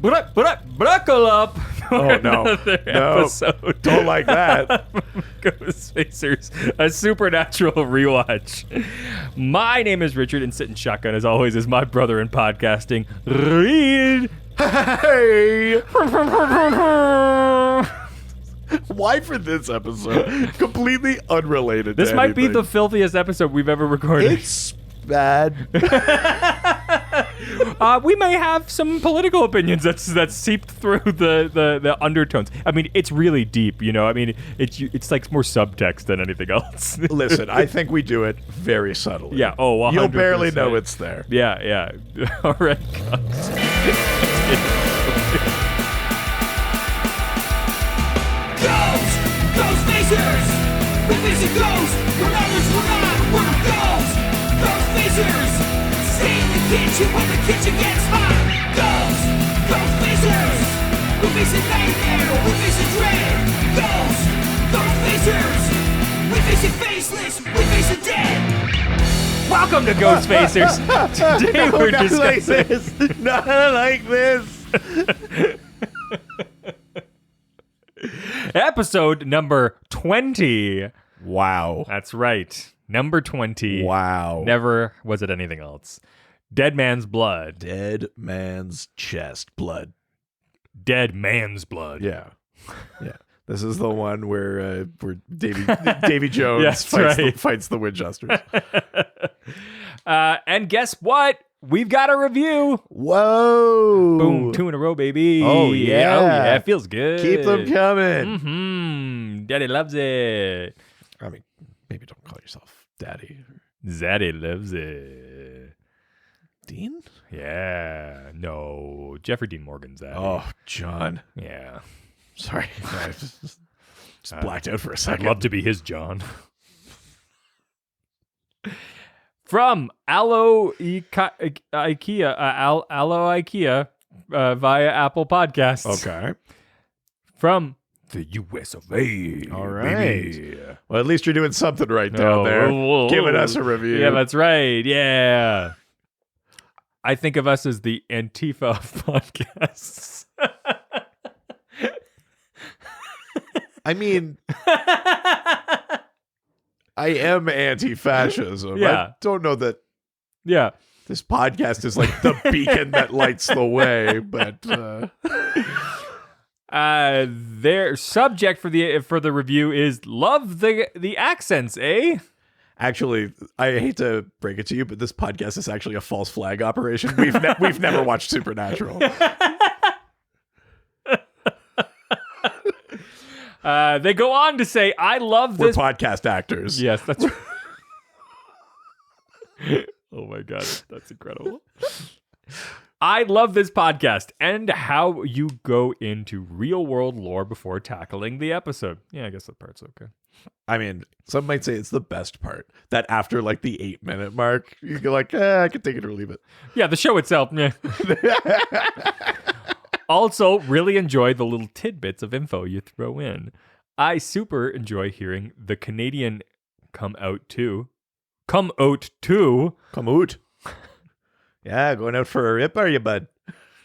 Buckle up. Oh, no. Episode. Don't like that. Ghostfacers, a supernatural rewatch. My name is Richard, and sitting shotgun, as always, is my brother in podcasting, Reed. Hey! Why for this episode? Completely unrelated. This to might be anything. the filthiest episode we've ever recorded. It's bad. We may have some political opinions that's seeped through the undertones. I mean, it's really deep, you know. I mean, it's like more subtext than anything else. Listen, I think we do it very subtly. Yeah. Oh, 100%. You'll barely know it's there. Yeah. All right, guys. Ghostfacers! We face a ghost, when others will not. We're Ghostfacers! Stay in the kitchen when the kitchen gets hot. Ghostfacers! We face a nightmare, we face a dread. Ghostfacers! We face a faceless, we face a dead. Welcome to Ghostfacers. Today we're discussing. Not like this. Episode number 20. Wow. That's right. Number 20. Wow. Never was it anything else. Dead man's blood. Dead man's chest blood. Dead man's blood. Yeah. This is the one where Davy Jones Yes, fights the Winchesters. And guess what? We've got a review. Whoa. Boom, 2 in a row, baby. Oh, yeah. Oh, yeah. It feels good. Keep them coming. Mm-hmm. Daddy loves it. I mean, maybe don't call yourself daddy. Daddy loves it. Dean? Yeah. No. Jeffrey Dean Morgan's daddy. Oh, John. Yeah. Sorry. I just blacked out for a I'd second. love to be his John. From Allo IKEA via Apple Podcasts. Okay. From the US of A. All right. Baby. Well, at least you're doing something right down there. Giving us a review. Yeah, that's right. Yeah. I think of us as the Antifa of podcasts. I mean, I am anti-fascism. Yeah. I don't know that Yeah. this podcast is like the beacon that lights the way, but Their subject for the review is love the accents, eh? actually, I hate to break it to you, but this podcast is actually a false flag operation. We've never watched Supernatural. They go on to say, I love We're this. podcast actors. Yes, that's right. Oh my God, that's incredible. I love this podcast and how you go into real world lore before tackling the episode. Yeah, I guess that part's okay. I mean, some might say it's the best part. That after like the 8-minute mark, you go like, I can take it or leave it. Yeah, the show itself. Yeah. Also, really enjoy the little tidbits of info you throw in. I super enjoy hearing the Canadian come out too. Come out. Yeah, going out for a rip, are you, bud?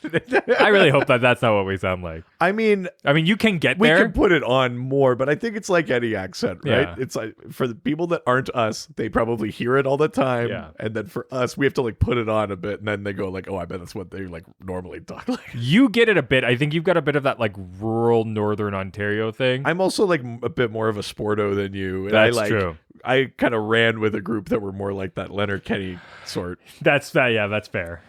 I really hope that that's not what we sound like. I mean, you can get we there. can put it on more, but I think it's like any accent, right? Yeah. It's like for the people that aren't us, they probably hear it all the time. Yeah. And then for us, we have to like put it on a bit, and then they go like, oh, I bet that's what they like normally talk like. You get it a bit. I think you've got a bit of that like rural northern Ontario thing. I'm also like a bit more of a sporto than you. And That's I, like, true. I kind of ran with a group that were more like that Leonard Kenny sort. That's fair.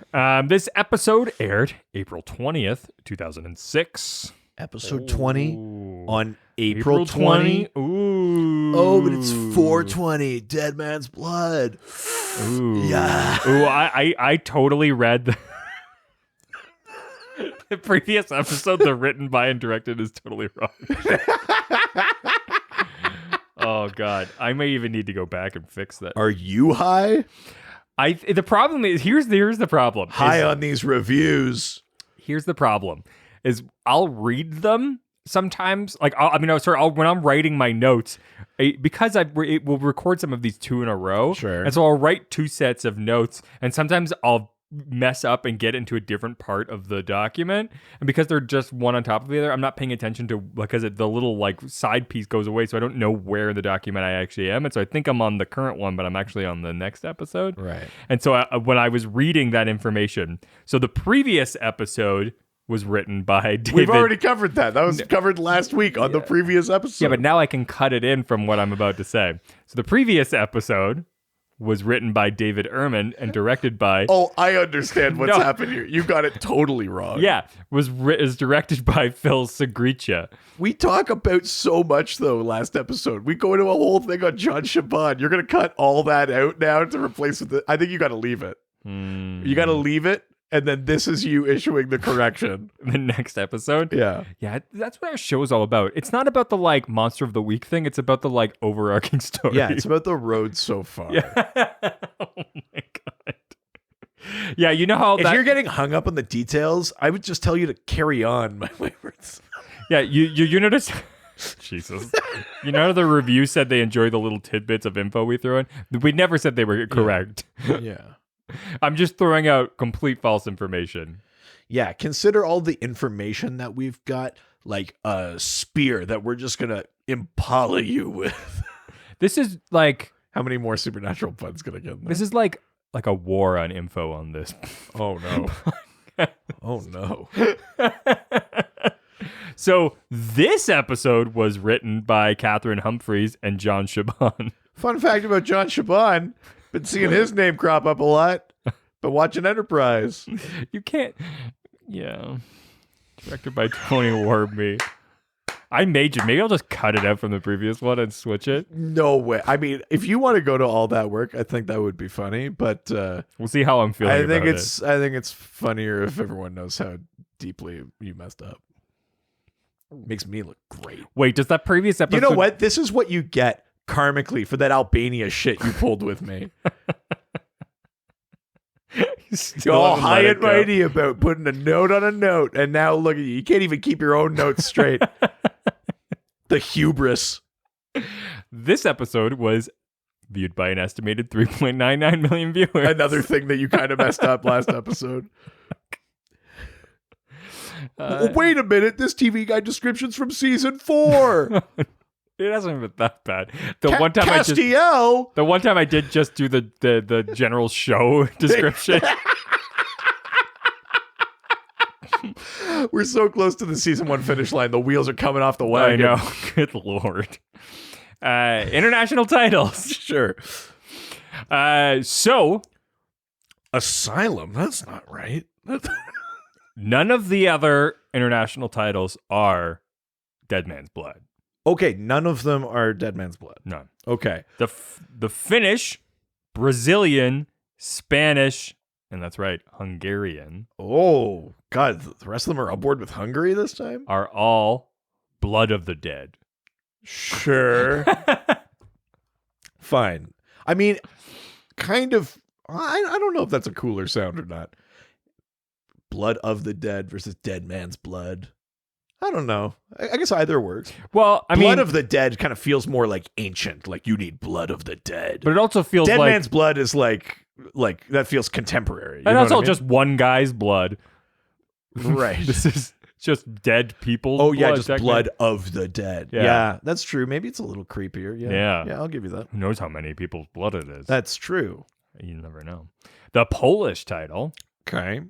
This episode aired April 20th, 2006. Episode 20 Ooh. on April 20. Ooh. Oh, but it's 420. Dead man's blood. Ooh. Yeah. Ooh, I totally read the previous episode. The written by and directed is totally wrong. Oh God, I may even need to go back and fix that. Are you high? The problem is here's the problem. High on these reviews. Here's the problem: is I'll read them sometimes. Like when I'm writing my notes, because it will record some of these 2 in a row. Sure. And so I'll write 2 sets of notes, and sometimes I'll mess up and get into a different part of the document, and because they're just one on top of the other, I'm not paying attention to because the little like side piece goes away, so I don't know where in the document I actually am, and so I think I'm on the current one, but I'm actually on the next episode. Right. And so when I was reading that information, so the previous episode was written by David. We've already covered that. That was covered last week on the previous episode. Yeah, but now I can cut it in from what I'm about to say. So the previous episode was written by David Ehrman and directed by... Oh, I understand what's No. happened here. You got it totally wrong. Yeah, is directed by Phil Segricha. We talk about so much, though, last episode. We go into a whole thing on John Shaban. You're going to cut all that out now to replace with it. I think you got to leave it. You got to leave it, and then this is you issuing the correction. The next episode? Yeah. Yeah, that's what our show is all about. It's not about the, like, Monster of the Week thing. It's about the, like, overarching story. Yeah, it's about the road so far. Yeah. Oh, my God. Yeah, you know how If you're getting hung up on the details, I would just tell you to carry on, my favorites. Yeah, you notice... Jesus. You know the review said they enjoy the little tidbits of info we throw in? We never said they were correct. Yeah. I'm just throwing out complete false information. Yeah, consider all the information that we've got, like a spear that we're just going to impala you with. This is like... How many more supernatural puns can I get in there? This is like a war on info on this. Oh, no. Oh, no. So this episode was written by Catherine Humphreys and John Shaban. Fun fact about John Shaban. Been seeing his name crop up a lot. Been watching Enterprise. You can't... Yeah. Directed by Tony Warby. I made you. Maybe I'll just cut it out from the previous one and switch it. No way. I mean, if you want to go to all that work, I think that would be funny. But We'll see how I'm feeling I think about it's I think it's funnier if everyone knows how deeply you messed up. Makes me look great. Wait, does that previous episode... You know what? This is what you get karmically for that Albania shit you pulled with me. Still All haven't high let it and go. mighty about putting a note on a note, and now look at you. You can't even keep your own notes straight. The hubris. This episode was viewed by an estimated 3.99 million viewers. Another thing that you kind of messed up last episode. Wait a minute. This TV guide description's from season 4. It hasn't been that bad. The one time I did just do the general show description. We're so close to the season 1 finish line. The wheels are coming off the wagon. I know. Good Lord. International titles. Sure. So Asylum. That's not right. none of the other international titles are Dead Man's Blood. Okay, none of them are Dead Man's Blood. None. Okay. The Finnish, Brazilian, Spanish, and that's right, Hungarian Oh, God. The rest of them are aboard with Hungary this time? are all Blood of the Dead. Sure. Fine. I mean, kind of. I don't know if that's a cooler sound or not. Blood of the Dead versus Dead Man's Blood. I don't know. I guess either works. Well, I Blood mean, of the Dead kind of feels more like ancient. Like you need blood of the dead. but it also feels Dead like Man's Blood is like that feels contemporary. You and know that's what I all mean? just one guy's blood. Right. This is just dead people's Oh yeah, blood, just technically. blood of the dead. Yeah. Yeah, that's true. Maybe it's a little creepier. Yeah. Yeah, I'll give you that. Who knows how many people's blood it is? That's true. You never know. The Polish title, Okay.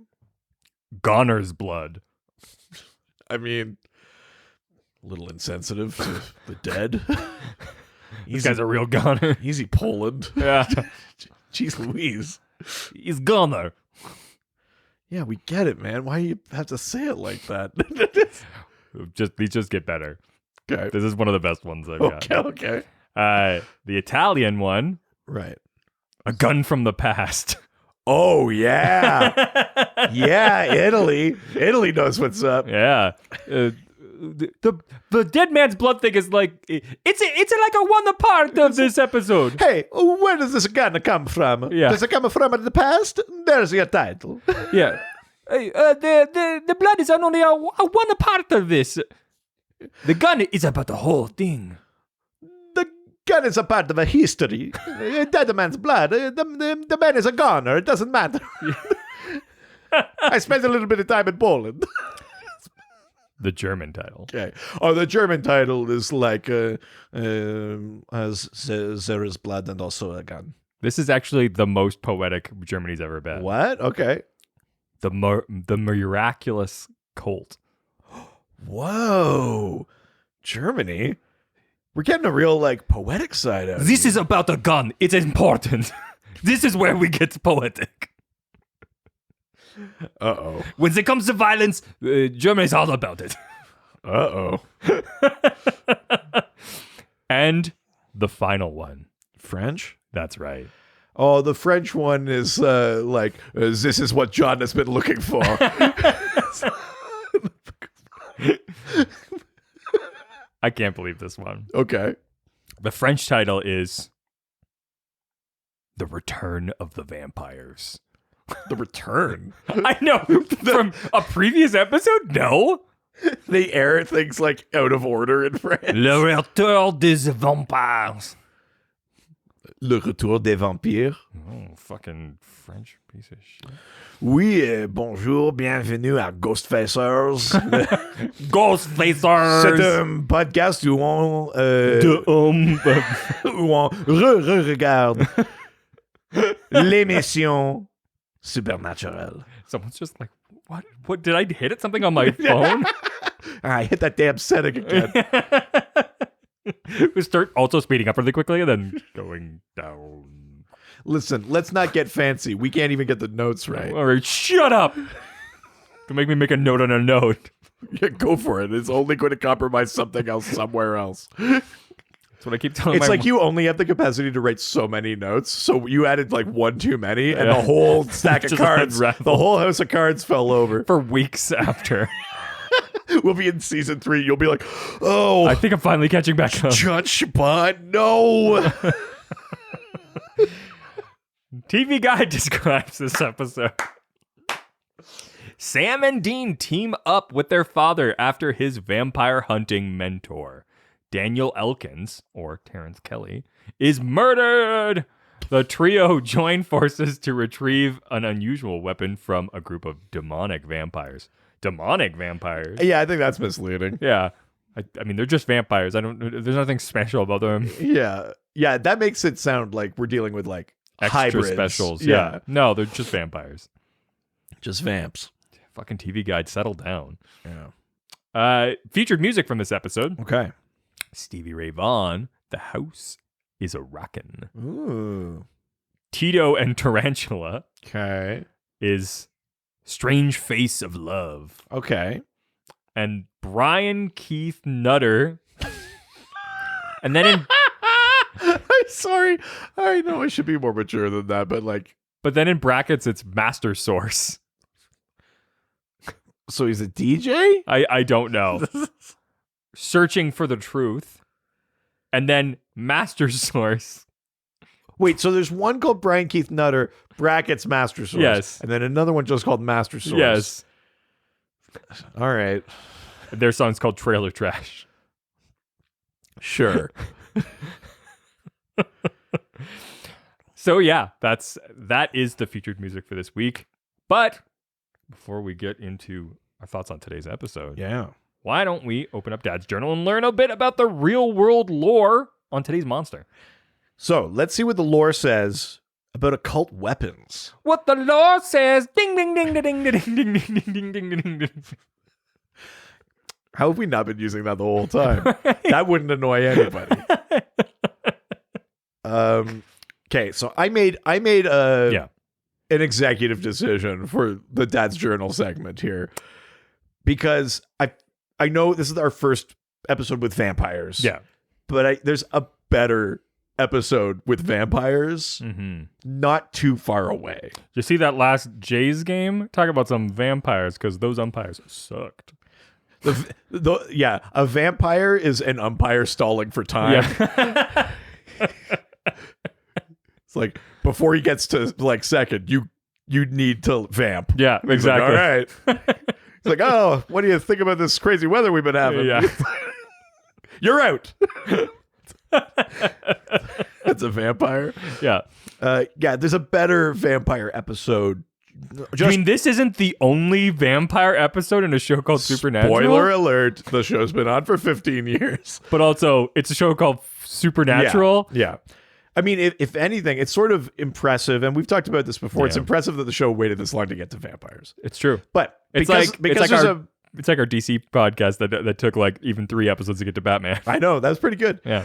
Goner's Blood. I mean, a little insensitive to the dead. This guy's a real goner. Easy Poland. Yeah. Jeez Louise. He's goner. Yeah, we get it, man. Why you have to say it like that? These just get better. Okay. This is one of the best ones I've got. Okay. The Italian one, Right. A Gun from the Past. Oh, yeah. Yeah, Italy. Italy knows what's up. Yeah. The Dead Man's Blood thing is like it's like a one part of this episode. Hey, where does this gun come from? Yeah. Does it come from the past? There's your title. Yeah. Hey, the blood is only a one part of this. The gun is about the whole thing. The gun is a part of a history. Dead man's blood. The man is a goner. It doesn't matter. I spent a little bit of time in Poland. The German title. Okay. Oh, the German title is like as there is blood and also a gun. This is actually the most poetic Germany's ever been. What? Okay. The miraculous colt. Whoa. Germany? We're getting a real like poetic side out. This is about a gun. It's important. This is where we get poetic. Uh-oh. When it comes to violence, Germany's all about it. Uh-oh. And the final one. French? That's right. Oh, the French one is this is what John has been looking for. I can't believe this one. Okay. The French title is The Return of the Vampires. The Return? I know. From a previous episode? No. They air things like out of order in France. Le Retour des Vampires. Le Retour des Vampires. Oh, fucking French piece of shit. Oui, bonjour, bienvenue à Ghostfacers. Ghostfacers. C'est un podcast où on regarde l'émission Supernatural. Someone's just like, what? What did I hit something on my phone? I hit that damn setting again. We start also speeding up really quickly and then going down. Listen, let's not get fancy. We can't even get the notes right. All right, shut up. To make me make a note on a note. Yeah, go for it. It's only going to compromise something else somewhere else. That's what I keep telling It's my like you only have the capacity to write so many notes, so you added like one too many, and the whole stack of Just cards, unraveled. the whole house of cards fell over. for weeks after. We'll be in season 3. You'll be like, oh, I think I'm finally catching back up. John Chabot, no. TV Guide describes this episode. Sam and Dean team up with their father after his vampire hunting mentor. Daniel Elkins, or Terrence Kelly, is murdered. The trio join forces to retrieve an unusual weapon from a group of demonic vampires. Demonic vampires? Yeah, I think that's misleading. Yeah. I mean, they're just vampires. There's nothing special about them. Yeah, that makes it sound like we're dealing with like Extra hybrids. specials. Yeah. No, they're just vampires. Just vamps. Fucking TV Guide, settle down. Yeah. Featured music from this episode. Okay. Stevie Ray Vaughan, The House is a Rockin'. Ooh. Tito and Tarantula Okay. is Strange Face of Love. Okay. And Brian Keith Nutter. And then in I'm sorry. I know I should be more mature than that, but then in brackets it's Master Source. so he's a DJ? I don't know. Searching for the Truth. And then Master Source. Wait, so there's one called Brian Keith Nutter, brackets Master Source. Yes. And then another one just called Master Source. Yes. All right. Their song's called Trailer Trash. Sure. So yeah, that is the featured music for this week. But before we get into our thoughts on today's episode, Yeah. why don't we open up Dad's journal and learn a bit about the real world lore on today's monster? So let's see what the lore says about occult weapons. What the lore says. Ding ding ding ding ding ding ding ding ding ding ding ding. How have we not been using that the whole time? That wouldn't annoy anybody. Okay, so I made an executive decision for the Dad's Journal segment here because I know this is our first episode with vampires. Yeah. But there's a better episode with vampires not too far away. Did you see that last Jays game? Talk about some vampires, because those umpires sucked. A vampire is an umpire stalling for time. Yeah. It's like before he gets to like second, you need to vamp. Yeah, He's exactly. like, all right. It's like, oh, what do you think about this crazy weather we've been having? Yeah. You're out. That's a vampire. Yeah. Yeah, there's a better vampire episode I mean, this isn't the only vampire episode in a show called Supernatural. Spoiler alert, the show's been on for 15 years. But also, it's a show called Supernatural. Yeah. I mean, if anything, it's sort of impressive, and we've talked about this before. Yeah. It's impressive that the show waited this long to get to vampires. It's true. But It's because there's it's like our DC podcast that took like even 3 episodes to get to Batman. I know, that was pretty good. Yeah.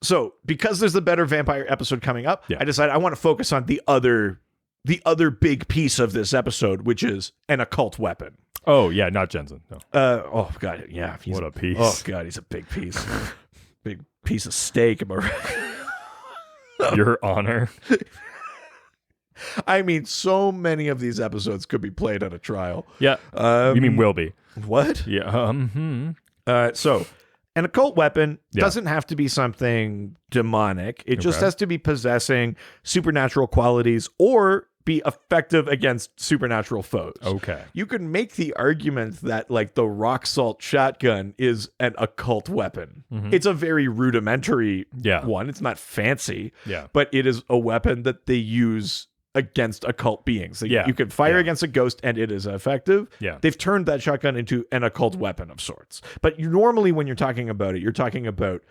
So because there's the better vampire episode coming up, Yeah. I decided I want to focus on the other big piece of this episode, which is an occult weapon. Oh yeah, not Jensen. No. Oh god, yeah. What a piece. Oh god, he's a big piece. Big piece of steak, am I right? Your Honor. I mean, so many of these episodes could be played at a trial. Yeah. You mean will be? What? Yeah. So, an occult weapon Yeah. doesn't have to be something demonic. It just Okay. has to be possessing supernatural qualities or be effective against supernatural foes. Okay. You can make the argument that like the rock salt shotgun is an occult weapon. It's a very rudimentary Yeah. one. It's not fancy, Yeah. but it is a weapon that they use against occult beings. Like, Yeah. you can fire Yeah. against a ghost and it is effective. Yeah. They've turned that shotgun into an occult weapon of sorts. But normally when you're talking about it, you're talking about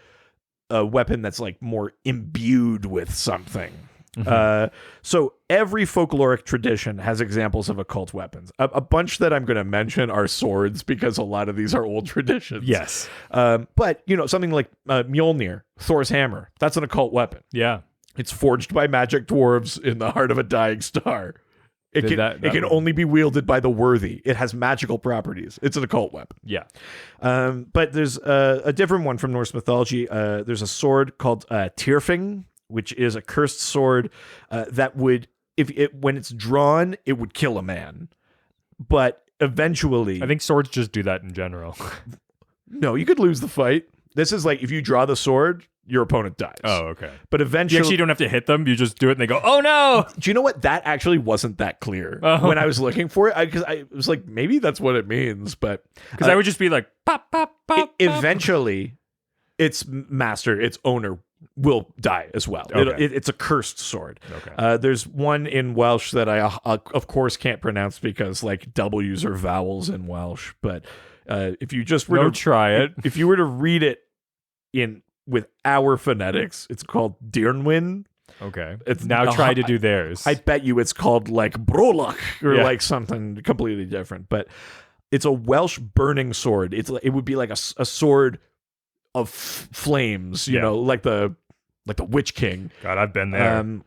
a weapon that's like more imbued with something. So every folkloric tradition has examples of occult weapons. A bunch that I'm going to mention are swords because a lot of these are old traditions. Yes. But, something like Mjolnir, Thor's hammer, that's an occult weapon. Yeah. It's forged by magic dwarves in the heart of a dying star. It That can one. only be wielded by the worthy. It has magical properties. It's an occult weapon. Yeah. But there's a different one from Norse mythology. There's a sword called Tyrfing, which is a cursed sword that would, when it's drawn, it would kill a man. But eventually, I think swords just do that in general. no, you could lose the fight. This is like if you draw the sword, your opponent dies. Oh, okay. But You eventually, actually don't have to hit them. You just do it and they go, oh no. do you know what? That actually wasn't that clear when I was looking for it. Because I was like, maybe that's what it means. But Because I would just be like, pop, pop, pop. pop. eventually, its master, its owner, will die as well. Okay. It's a cursed sword. Okay. There's one in Welsh that I, of course, can't pronounce because like W's are vowels in Welsh. But if you just were No, to try it. if you were to read it with our phonetics, it's called Dearnwyn. Okay. It's Now try to do theirs. I bet you it's called like Brolach or Yeah. like something completely different. But it's a Welsh burning sword. It would be like a sword of flames, Yeah. like the Witch King. God, I've been there.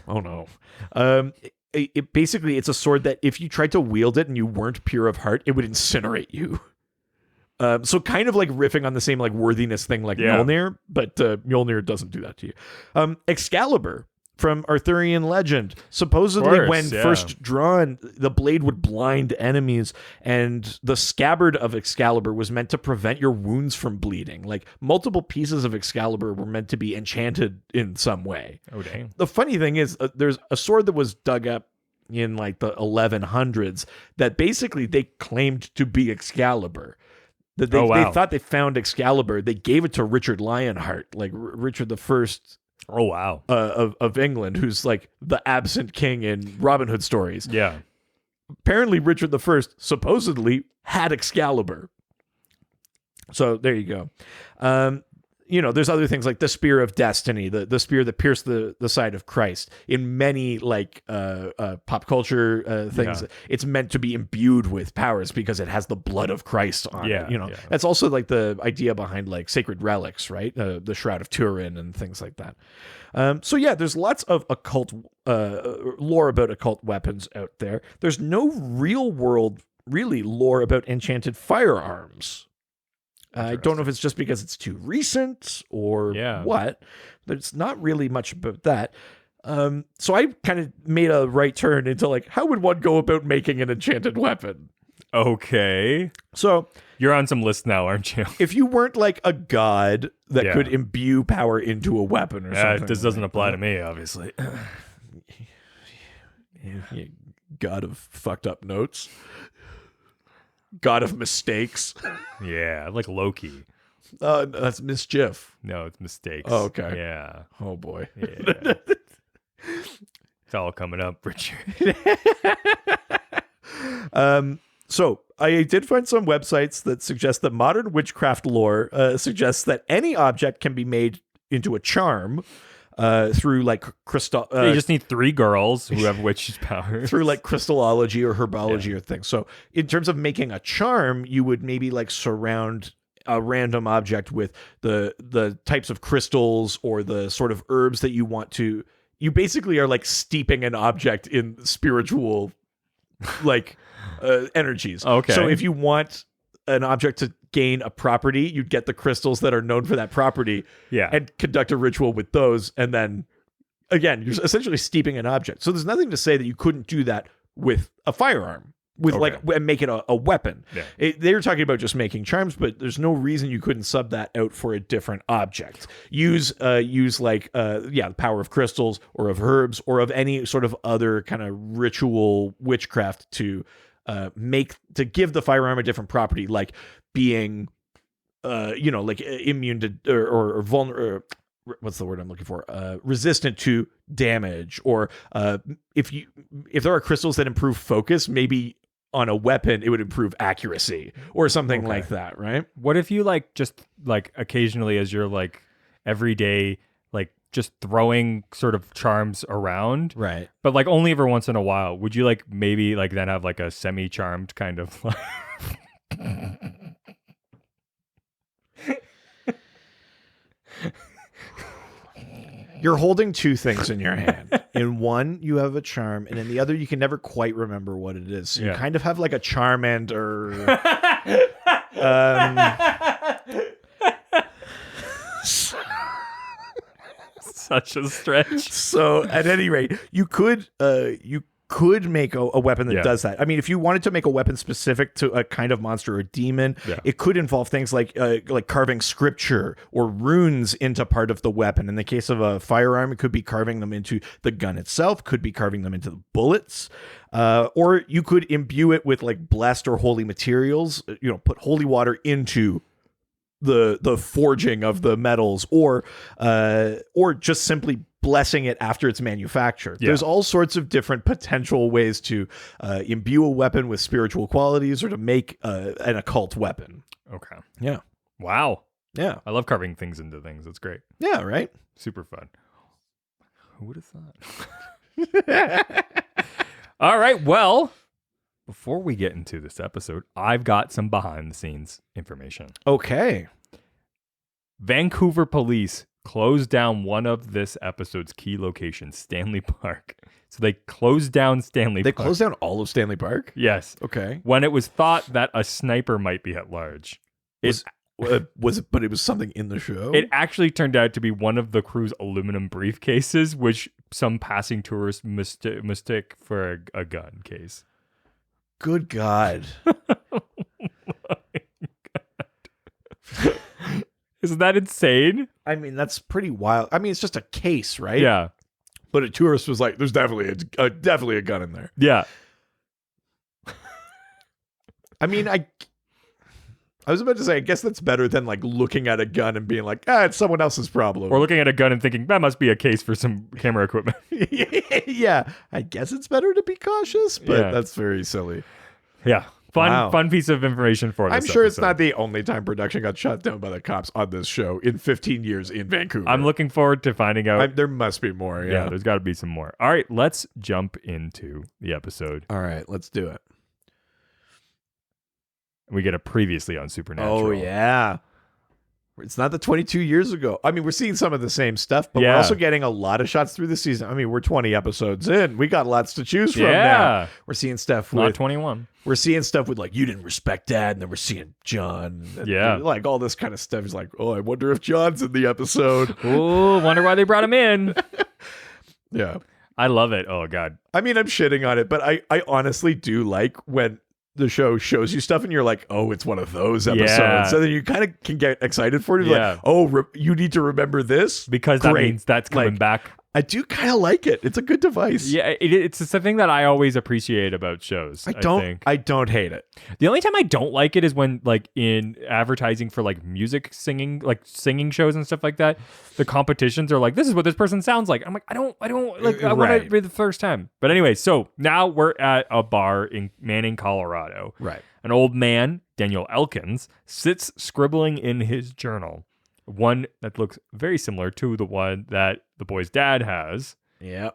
Oh no. Basically it's a sword that if you tried to wield it and you weren't pure of heart, it would incinerate you. So kind of like riffing on the same like worthiness thing like Yeah. Mjolnir, but Mjolnir doesn't do that to you. Excalibur from Arthurian legend. Supposedly Of course, when yeah. first drawn, the blade would blind enemies, and the scabbard of Excalibur was meant to prevent your wounds from bleeding. Like multiple pieces of Excalibur were meant to be enchanted in some way. Oh, dang. The funny thing is there's a sword that was dug up in like the 1100s that basically they claimed to be Excalibur. That they, Oh, wow. they thought they found Excalibur. They gave it to Richard Lionheart, like Richard the First Oh, wow. of England, who's like the absent king in Robin Hood stories. Yeah. Apparently, Richard the First supposedly had Excalibur. So there you go. There's other things like the Spear of Destiny, the spear that pierced the side of Christ. In many like pop culture things, Yeah. it's meant to be imbued with powers because it has the blood of Christ on Yeah, it. yeah. That's also like the idea behind like sacred relics, right? The Shroud of Turin and things like that. So yeah, there's lots of occult lore about occult weapons out there. There's no real world really lore about enchanted firearms. I don't know if it's just because it's too recent or Yeah. what. There's not really much about that. So I kind of made a right turn into like, how would one go about making an enchanted weapon? Okay. So You're on some list now, aren't you? if you weren't like a god that Yeah. could imbue power into a weapon or Yeah, something. this doesn't like apply to that, me, obviously. you god of fucked up notes. God of mistakes. Yeah, like Loki. That's mischief. No, it's mistakes. Oh, okay. Yeah. Oh boy. Yeah. It's all coming up, Richard. So I did find some websites that suggest that modern witchcraft lore suggests that any object can be made into a charm through like crystal. You just need 3 girls who have witch's powers. Through like crystallology or herbology or things. So in terms of making a charm, you would maybe like surround a random object with the types of crystals or the sort of herbs that you want to. You basically are like steeping an object in spiritual like energies. Okay. So if you want an object to gain a property, you'd get the crystals that are known for that property and conduct a ritual with those. And then again, you're essentially steeping an object. So there's nothing to say that you couldn't do that with a firearm, with and make it a weapon. Yeah. They're talking about just making charms, but there's no reason you couldn't sub that out for a different object. Use like the power of crystals or of herbs or of any sort of other kind of ritual witchcraft to give the firearm a different property, like being like immune to or vulnerable. What's the word I'm looking for? Resistant to damage, or if there are crystals that improve focus, maybe on a weapon it would improve accuracy or something like that, right? What if you like just like occasionally, as you're like every day, like just throwing sort of charms around, right? But like only every once in a while, would you like maybe like then have like a semi-charmed kind of like You're holding 2 things in your hand. In one, you have a charm, and in the other, you can never quite remember what it is. So you kind of have like a Charmander. Such a stretch. So at any rate, you could make a weapon that does that. I mean, if you wanted to make a weapon specific to a kind of monster or demon, it could involve things like carving scripture or runes into part of the weapon. In the case of a firearm, it could be carving them into the gun itself, could be carving them into the bullets. Or you could imbue it with like blessed or holy materials, put holy water into the forging of the metals, or just simply blessing it after it's manufactured. There's all sorts of different potential ways to imbue a weapon with spiritual qualities or to make an occult weapon. Okay. Yeah. Wow. Yeah. I love carving things into things. It's great. Yeah, right? Super fun. Who would have thought? All right. Well, before we get into this episode, I've got some behind the scenes information. Okay. Vancouver police closed down one of this episode's key locations, Stanley Park. So they closed down Stanley Park. They closed down all of Stanley Park? Yes. Okay. When it was thought that a sniper might be at large. But it was something in the show? It actually turned out to be one of the crew's aluminum briefcases, which some passing tourists mistake for a gun case. Good God. Isn't that insane? I mean, that's pretty wild. I mean, it's just a case, right? Yeah. But a tourist was like, there's definitely a gun in there. Yeah. I mean, I was about to say, I guess that's better than like looking at a gun and being like, it's someone else's problem. Or looking at a gun and thinking, that must be a case for some camera equipment. Yeah. I guess it's better to be cautious, but that's very silly. Yeah. Fun piece of information for this I'm sure episode. It's not the only time production got shut down by the cops on this show in 15 years in Vancouver. I'm looking forward to finding out. There must be more. Yeah, there's got to be some more. All right, let's jump into the episode. All right, let's do it. We get a previously on Supernatural. Oh, yeah. It's not the 22 years ago. I mean, we're seeing some of the same stuff, but we're also getting a lot of shots through the season. I mean, we're 20 episodes in. We got lots to choose from now. We're seeing stuff with... Not 21. We're seeing stuff with, like, you didn't respect Dad, and then we're seeing John. And, like, all this kind of stuff is like, I wonder if John's in the episode. Oh, wonder why they brought him in. Yeah. I love it. Oh, God. I mean, I'm shitting on it, but I honestly do like when the show shows you stuff and you're like, it's one of those episodes. Yeah. So then you kind of can get excited for it. You're like, you need to remember this? Because that means that's coming back. I do kind of like it. It's a good device. Yeah, it's the thing that I always appreciate about shows. I think. I don't hate it. The only time I don't like it is when, like, in advertising for like music singing, like singing shows and stuff like that, the competitions are like, this is what this person sounds like. I'm like, I don't like. I want to be the first time. But anyway, so now we're at a bar in Manning, Colorado. Right. An old man, Daniel Elkins, sits scribbling in his journal. One that looks very similar to the one that the boy's dad has. Yeah.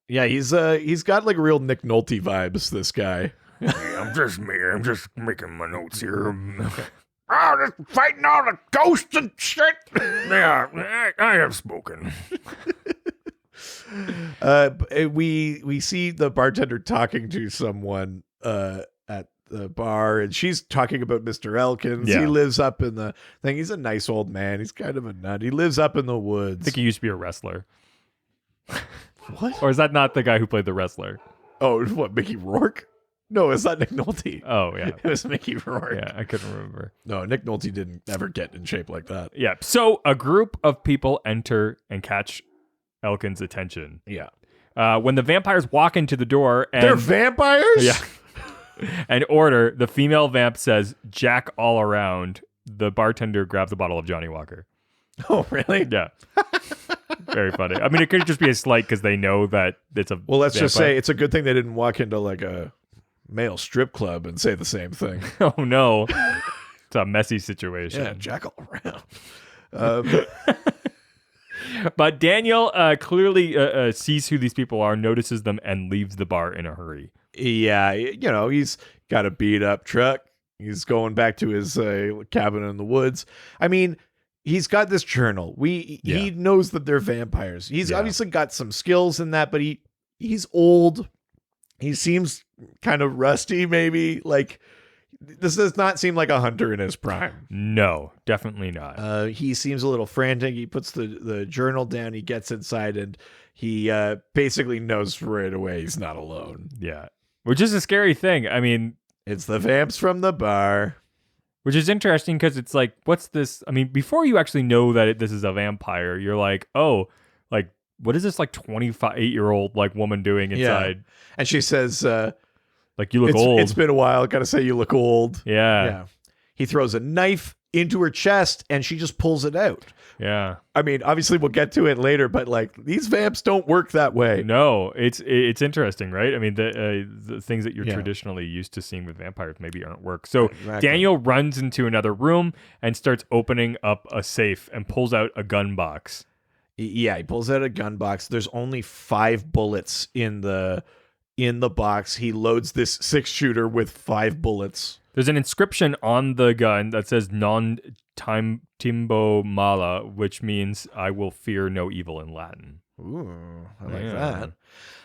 He's got like real Nick Nolte vibes, this guy. I'm just making my notes here. Just fighting all the ghosts and shit. Yeah, I have spoken. We see the bartender talking to someone at the bar, and she's talking about Mr. Elkins. Yeah. He lives up in the thing. He's a nice old man. He's kind of a nut. He lives up in the I woods. think he used to be a wrestler. What? Or is that not the guy who played the wrestler? Oh, what, Mickey Rourke? No, it's not Nick Nolte. Oh, yeah. It was Mickey Rourke. Yeah, I couldn't remember. No, Nick Nolte didn't ever get in shape like that. Yeah. So a group of people enter and catch Elkins' attention. Yeah. When the vampires walk into the door and They're vampires? yeah, and order, the female vamp says, "Jack all around." The bartender grabs a bottle of Johnny Walker. Oh, really? Yeah. Very funny. I mean, it could just be a slight because they know that it's a Well, let's just vampire. say it's a good thing they didn't walk into like a male strip club and say the same thing. Oh, no. It's a messy situation. Yeah, jack all around. But Daniel clearly sees who these people are, notices them, and leaves the bar in a hurry. Yeah, he's got a beat up truck. He's going back to his cabin in the woods. I mean, he's got this journal. He knows that they're vampires. He's obviously got some skills in that, but he's old. He seems kind of rusty, maybe. Like, this does not seem like a hunter in his prime. No, definitely not. He seems a little frantic. He puts the journal down. He gets inside, and he basically knows right away he's not alone. Yeah. Which is a scary thing. I mean, It's the vamps from the bar. which is interesting because it's like, what's this? I mean, before you actually know that this is a vampire, you're like, oh, like, what is this like 28-year-old like woman doing inside? And she says, Like, you look old. It's been a while. Gotta say you look old. Yeah. He throws a knife into her chest, and she just pulls it out. Yeah. I mean, obviously we'll get to it later, but like, these vamps don't work that way. No, it's interesting, right? I mean, the things that you're traditionally used to seeing with vampires maybe aren't work. So Exactly. Daniel runs into another room and starts opening up a safe and pulls out a gun box. Yeah, he pulls out a gun box. There's only 5 bullets in the box. He loads this 6-shooter with 5 bullets. There's an inscription on the gun that says "Non timbo mala," which means "I will fear no evil" in Latin. Ooh, I like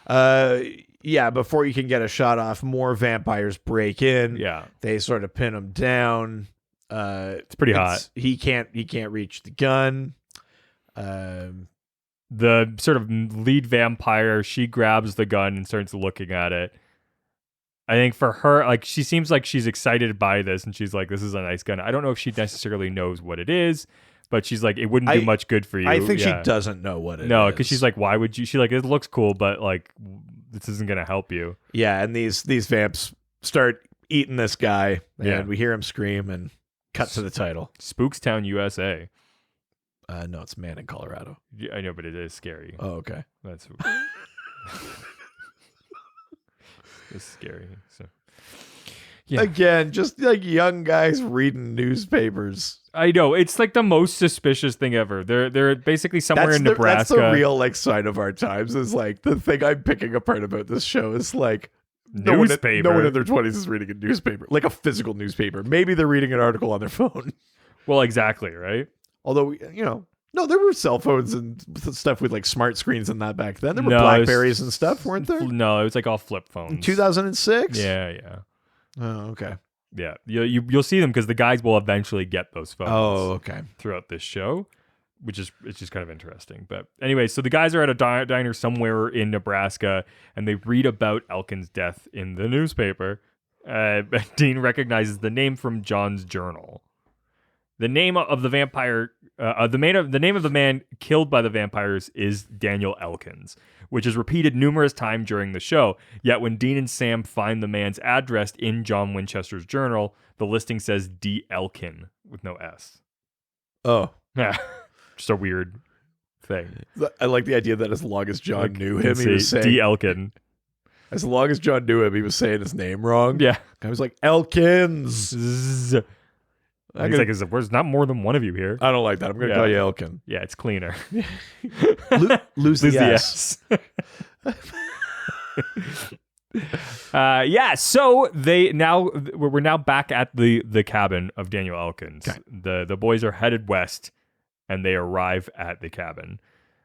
that. Yeah, before you can get a shot off, more vampires break in. Yeah, They sort of pin him down. it's pretty hot. He can't reach the gun. The sort of lead vampire, she grabs the gun and starts looking at it. I think for her, like, she seems like she's excited by this, and she's like, "This is a nice gun." I don't know if she necessarily knows what it is, but she's like, "It wouldn't do much good for you." I think she doesn't know what it is. No, because she's like, "Why would you?" She's like, "It looks cool, but like, this isn't gonna help you." Yeah, and these vamps start eating this guy, and Yeah. we hear him scream, and cut to the title. Spookstown, USA. No, it's Manning, Colorado. Yeah, I know, but it is scary. Oh, okay. That's it's scary. So yeah, Again, just like young guys reading newspapers. I know it's like the most suspicious thing ever. They're basically somewhere in Nebraska. That's the real like sign of our times. Is like the thing I'm picking apart about this show is like no one in their 20s is reading a newspaper, like a physical newspaper. Maybe they're reading an article on their phone. Well, exactly, right? Although, no, there were cell phones and stuff with like smart screens and that back then. There were No, Blackberries and stuff, weren't there? No, it was like all flip phones. 2006? Yeah. Oh, okay. Yeah. You'll see them because the guys will eventually get those phones. Oh, okay. Throughout this show, it's just kind of interesting. But anyway, so the guys are at a diner somewhere in Nebraska, and they read about Elkin's death in the newspaper. Dean recognizes the name from John's journal. The name of the vampire, the name of the man killed by the vampires is Daniel Elkins, which is repeated numerous times during the show. Yet when Dean and Sam find the man's address in John Winchester's journal, the listing says D. Elkin with no S. Oh. Yeah, just a weird thing. I like the idea that as long as John knew him, he See, was saying D. Elkin. as long as John knew him, he was saying his name wrong. Yeah. I was like, Elkins. Zzz. He's like, there's not more than one of you here. I don't like that. I'm going to call you Elkin. Yeah, it's cleaner. Lose the S. So we're now back at the cabin of Daniel Elkins. Okay. The boys are headed west, and they arrive at the cabin.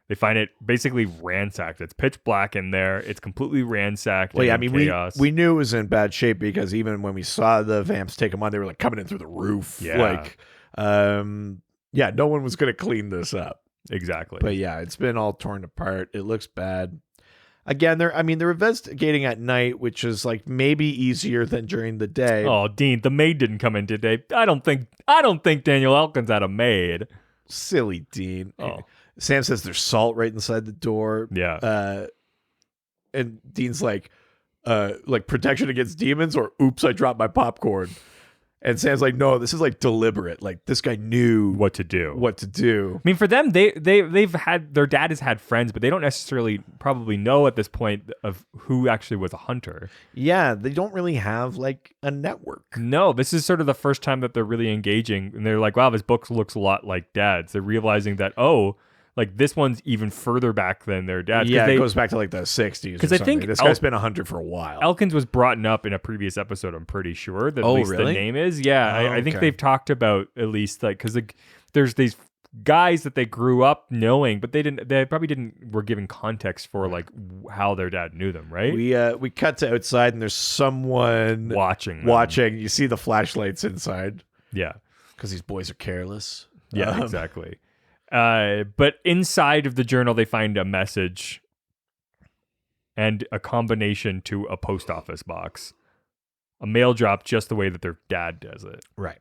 They find it basically ransacked. It's pitch black in there. It's completely ransacked. Well, yeah, I and mean, chaos. we knew it was in bad shape because even when we saw the vamps take them on, they were like coming in through the roof. Yeah. Like, no one was going to clean this up. Exactly. But yeah, it's been all torn apart. It looks bad. Again, they're investigating at night, which is like maybe easier than during the day. Oh, Dean, the maid didn't come in today. I don't think Daniel Elkins had a maid. Silly Dean. Oh. Sam says there's salt right inside the door. Yeah. And Dean's like protection against demons or oops, I dropped my popcorn. And Sam's like, no, this is like deliberate. Like this guy knew What to do. I mean, for them, they've had their dad has had friends, but they don't necessarily probably know at this point of who actually was a hunter. Yeah, they don't really have like a network. No, this is sort of the first time that they're really engaging, and they're like, wow, this book looks a lot like Dad's. They're realizing that, like this one's even further back than their dad. Yeah, it goes back to like the 60s. Because I think this guy's been a hunter for a while. Elkins was brought up in a previous episode. I'm pretty sure that at Oh, least really? the name is. Yeah, Oh, I think okay. they've talked about at least like because there's these guys that they grew up knowing, but they probably were giving context for like how their dad knew them, right? We cut to outside and there's someone watching them. You see the flashlights inside Yeah. because these boys are careless. Yeah, exactly. But inside of the journal, they find a message and a combination to a post office box. A mail drop just the way that their dad does it. Right.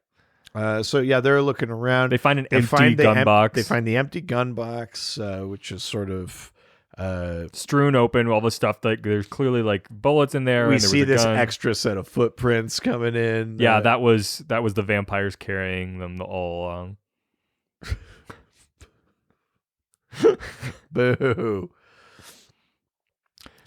So yeah, they're looking around. They find an empty gun box. They find the empty gun box, which is sort of strewn open. All the stuff like there's clearly like bullets in there. we and there see was a this gun. extra set of footprints coming in. Yeah, that was the vampires carrying them all along. Boo.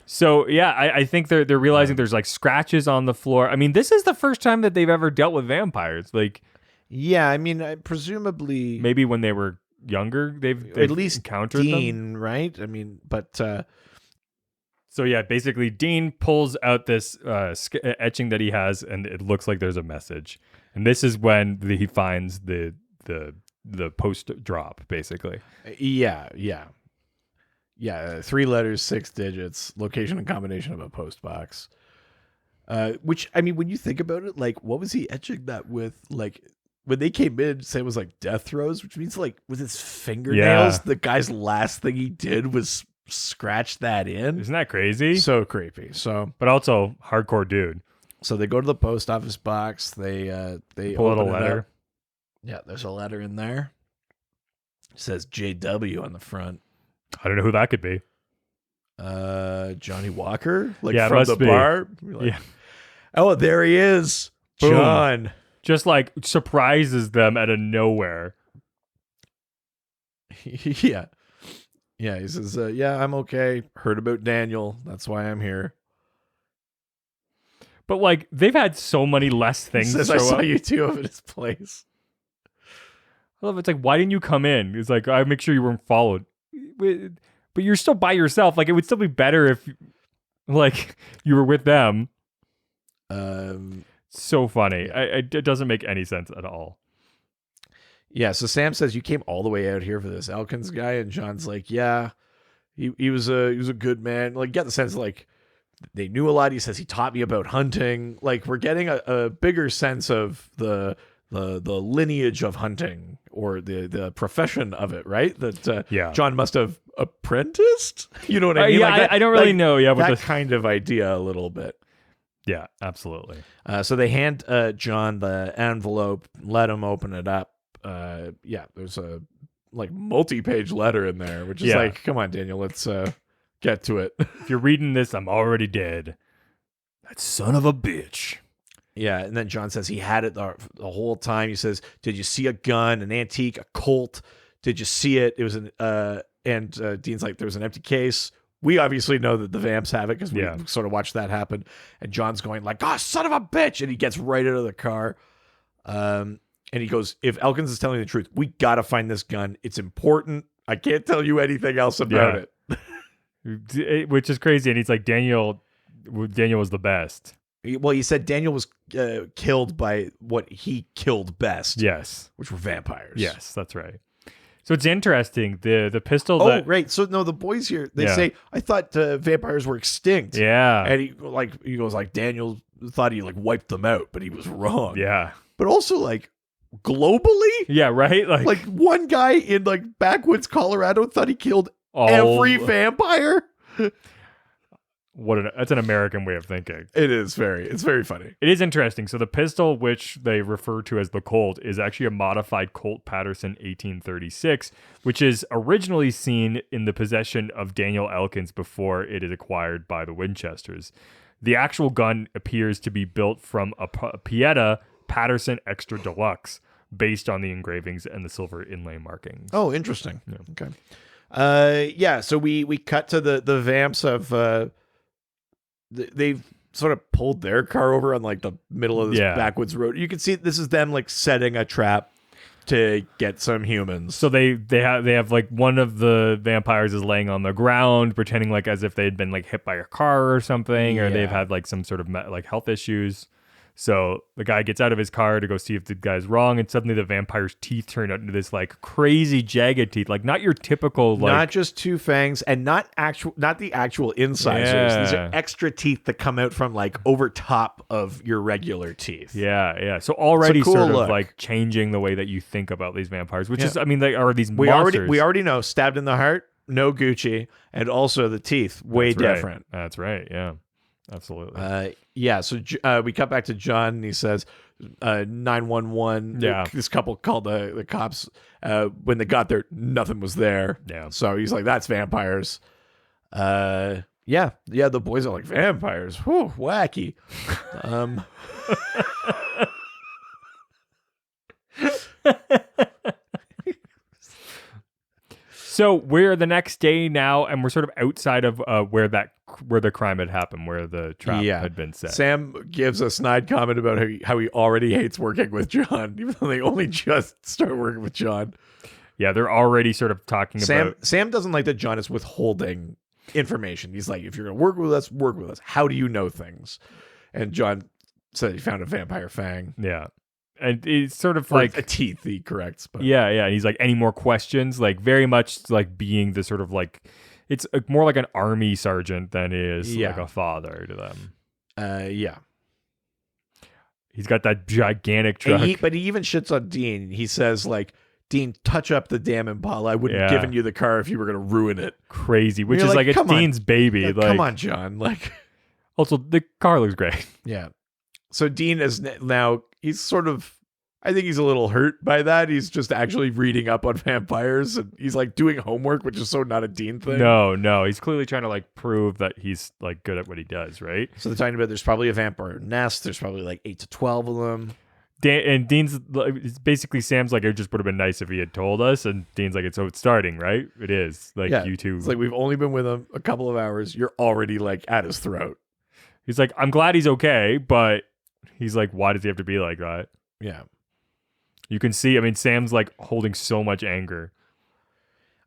So yeah, I think they're realizing there's like scratches on the floor. I mean, this is the first time that they've ever dealt with vampires. Like, Yeah, I mean, presumably maybe when they were younger, they've at least encountered Dean, them. right? I mean, but So yeah, basically, Dean pulls out this etching that he has, and it looks like there's a message. And this is when he finds the post drop, basically. yeah. 3 letters, 6 digits, location and combination of a post box. Which, I mean, when you think about it, like, what was he etching that with? Like, when they came in, Sam was like death throes, which means like with his fingernails, Yeah. the guy's last thing he did was scratch that in. Isn't that crazy? So creepy. So But also hardcore dude. they go to the post office box. They Pull out a open it letter. up. Yeah, there's a letter in there. It says JW on the front. I don't know who that could be. Johnny Walker, like Yeah, it from must the be. bar. Like, Yeah. Oh, there he is, Boom. John. Just like surprises them out of nowhere. Yeah. He says, "Yeah, I'm okay. Heard about Daniel. That's why I'm here." But like they've had so many less He things. says, show "I saw up. you two of at his place." I love it. It's like, why didn't you come in? It's like, I make sure you weren't followed. But you're still by yourself. Like, it would still be better if, like, you were with them. So funny. It doesn't make any sense at all. Yeah. So Sam says, "You came all the way out here for this Elkins guy," and John's like, "Yeah, he was a good man." Like, get the sense like they knew a lot. He says he taught me about hunting. Like, we're getting a bigger sense of the lineage of hunting or the profession of it, right? That Yeah. John must have apprenticed. You know what I mean? Yeah, Like that, I don't really like know. Yeah, that with the, kind of idea a little bit. yeah, absolutely. So they hand John the envelope, let him open it up. there's a like multi-page letter in there, which is Yeah. like, come on, Daniel, let's get to it. If you're reading this, I'm already dead. That son of a bitch. Yeah, and then John says he had it the whole time. He says, "Did you see a gun, an antique, a Colt? Did you see it? It was an." And Dean's like, "There was an empty case." We obviously know that the vamps have it because we sort of watched that happen. And John's going like, "Oh, son of a bitch!" And he gets right out of the car. And he goes, "If Elkins is telling the truth, we gotta find this gun. It's important. I can't tell you anything else about it." Which is crazy. And he's like, Daniel was the best. Well, he said Daniel was killed by what he killed best. Yes. Which were vampires. Yes, that's right. So it's interesting. The pistol. Oh, right. So no, the boys here, they Yeah. say, I thought vampires were extinct. Yeah. And he goes like, Daniel thought he like wiped them out, but he was wrong. Yeah. But also like globally, Yeah. Right. like one guy in like backwoods Colorado thought he killed every vampire. That's an American way of thinking. It's very funny. It is interesting. So the pistol, which they refer to as the Colt, is actually a modified Colt Patterson 1836, which is originally seen in the possession of Daniel Elkins before it is acquired by the Winchesters. The actual gun appears to be built from a Pieta Patterson Extra Deluxe, based on the engravings and the silver inlay markings. Oh, interesting. Yeah. Okay. So we cut to the vamps of they've sort of pulled their car over on like the middle of this backwoods road. You can see this is them like setting a trap to get some humans. So they have like one of the vampires is laying on the ground, pretending like as if they'd been like hit by a car or something, or they've had like some sort of like health issues. So the guy gets out of his car to go see if the guy's wrong, and suddenly the vampire's teeth turn out into this like crazy jagged teeth, like not your typical like not just two fangs and not the actual incisors. These are extra teeth that come out from like over top of your regular teeth. Yeah. So already It's a cool sort look. of like changing the way that you think about these vampires, which is, I mean, they are these We monsters. already know stabbed in the heart, no Gucci, and also the teeth way That's right. different. That's right. Yeah. Absolutely. So we cut back to John, and he says, 911. Yeah. This couple called the cops. When they got there, nothing was there. Yeah. So he's like, that's vampires. The boys are like, vampires. Whew, wacky. So we're the next day now, and we're sort of outside of where the crime had happened, where the trap had been set. Sam gives a snide comment about how he already hates working with John, even though they only just start working with John. Yeah, they're already sort of talking about... Sam doesn't like that John is withholding information. He's like, if you're going to work with us. How do you know things? And John said he found a vampire fang. Yeah. And it's sort of Or like... a teeth, he corrects. But. Yeah. And he's like, any more questions? Like, very much like being the sort of like... It's more like an army sergeant than it is like a father to them. He's got that gigantic truck. But he even shits on Dean. He says, like, Dean, touch up the damn Impala. I wouldn't have given you the car if you were going to ruin it. Crazy. Which is like it's Dean's baby. Yeah, like, come on, John. Like, also, the car looks great. Yeah. So Dean is now, he's sort of, I think he's a little hurt by that. He's just actually reading up on vampires, and he's like doing homework, which is so not a Dean thing. No. He's clearly trying to like prove that he's like good at what he does, right? So they're talking about there's probably a vampire nest. There's probably like 8 to 12 of them. And Dean's basically, Sam's like, it just would have been nice if he had told us. And Dean's like, it's starting, right? It is. Like, you two. It's like, we've only been with him a couple of hours. You're already like at his throat. He's like, I'm glad he's okay, but he's like, why does he have to be like that? Yeah. You can see, I mean, Sam's like holding so much anger.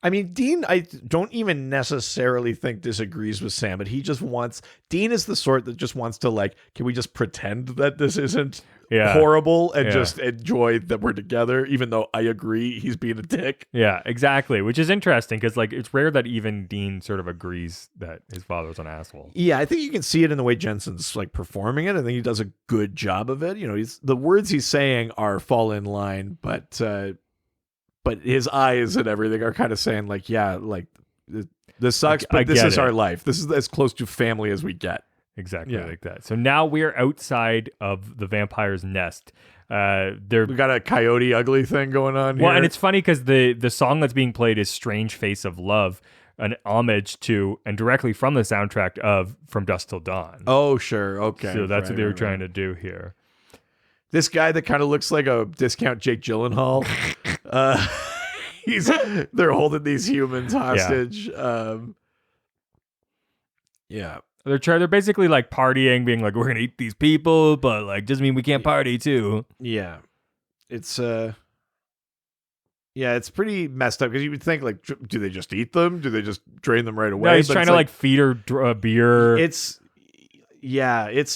I mean, Dean, I don't even necessarily think disagrees with Sam, but Dean is the sort that just wants to like, can we just pretend that this isn't horrible and just enjoy that we're together, even though I agree he's being a dick. Yeah, exactly. Which is interesting because like it's rare that even Dean sort of agrees that his father's an asshole. Yeah, I think you can see it in the way Jensen's like performing it. I think he does a good job of it. You know, the words he's saying fall in line, but his eyes and everything are kind of saying like, yeah, like this sucks, but this is our life. This is as close to family as we get. Exactly Yeah. like that. So now we're outside of the vampire's nest. They're We got a coyote ugly thing going on here. well, and it's funny because the song that's being played is "Strange Face of Love," an homage to and directly from the soundtrack of From Dusk Till Dawn. Oh, sure. Okay. So that's what they were Right. trying to do here. This guy that kind of looks like a discount Jake Gyllenhaal. They're holding these humans hostage. Yeah. They're basically like partying, being like, "We're gonna eat these people," but like doesn't mean we can't party too. Yeah. It's it's pretty messed up because you would think like, do they just eat them? Do they just drain them right away? No, he's But trying it's to like feed her beer. it's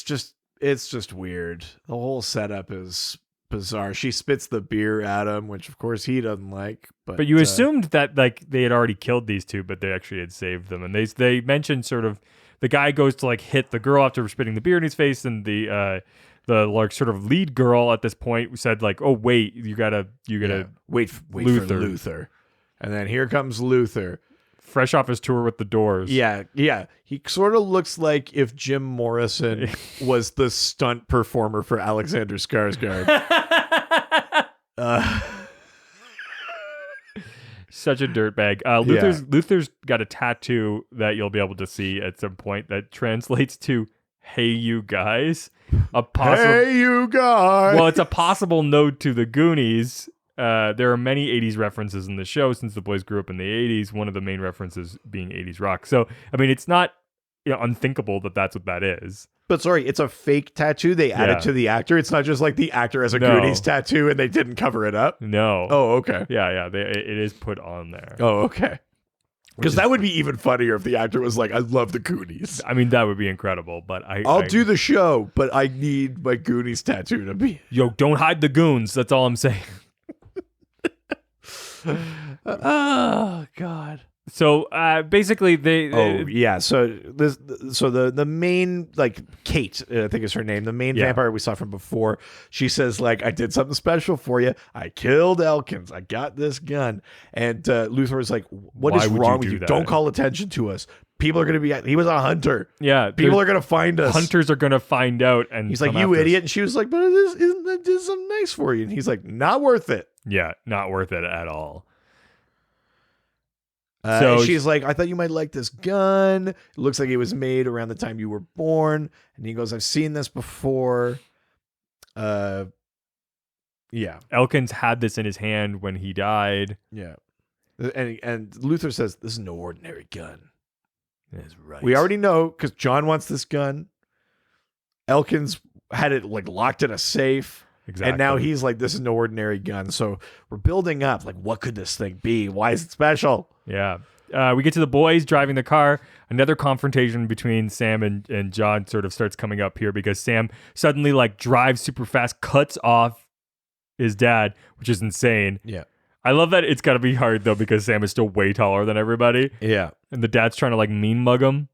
just weird. The whole setup is bizarre. She spits the beer at him, which of course he doesn't like. But you assumed that like they had already killed these two, but they actually had saved them. And they mentioned sort of the guy goes to like hit the girl after spitting the beer in his face, and the like sort of lead girl at this point said like, "Oh wait, you gotta wait for Luther." And then here comes Luther. fresh off his tour with the Doors." Yeah. He sort of looks like if Jim Morrison was the stunt performer for Alexander Skarsgård. Such a dirtbag. Luther's got a tattoo that you'll be able to see at some point that translates to "Hey you guys." Hey, you guys. Well, it's a possible nod to the Goonies. There are many 80s references in the show since the boys grew up in the 80s, one of the main references being 80s rock. So, I mean, it's not unthinkable that that's what that is. But sorry, it's a fake tattoo they added to the actor. It's not just like the actor has a No. Goonies tattoo and they didn't cover it up. No. Oh, okay. Yeah. It is put on there. Oh, okay. Because that would be even funnier if the actor was like, I love the Goonies. I mean, that would be incredible, but I'll do the show, but I need my Goonies tattoo to be. Yo, don't hide the goons. That's all I'm saying. Oh, God. So basically, So the main, like, Kate, I think is her name, the main vampire we saw from before. She says like, I did something special for you. I killed Elkins. I got this gun. And Luther was like, what Why is would wrong you with do you? that? Don't call attention to us. People are gonna be. He was a hunter. Yeah, People are gonna find us. hunters are gonna find out, and He's like, come you after us. idiot. And she was like, but isn't that just something nice for you? And he's like, not worth it. Yeah, not worth it at all. So she's like, I thought you might like this gun. It looks like it was made around the time you were born. And he goes, I've seen this before. Yeah. Elkins had this in his hand when he died. Yeah. And Luther says, this is no ordinary gun. That's right. We already know because John wants this gun. Elkins had it like locked in a safe. Exactly. And now he's like, this is no ordinary gun. So we're building up. Like, what could this thing be? Why is it special? Yeah. We get to the boys driving the car. Another confrontation between Sam and John sort of starts coming up here because Sam suddenly like drives super fast, cuts off his dad, which is insane. Yeah. I love that it's got to be hard though because Sam is still way taller than everybody. Yeah. And the dad's trying to like mean mug him.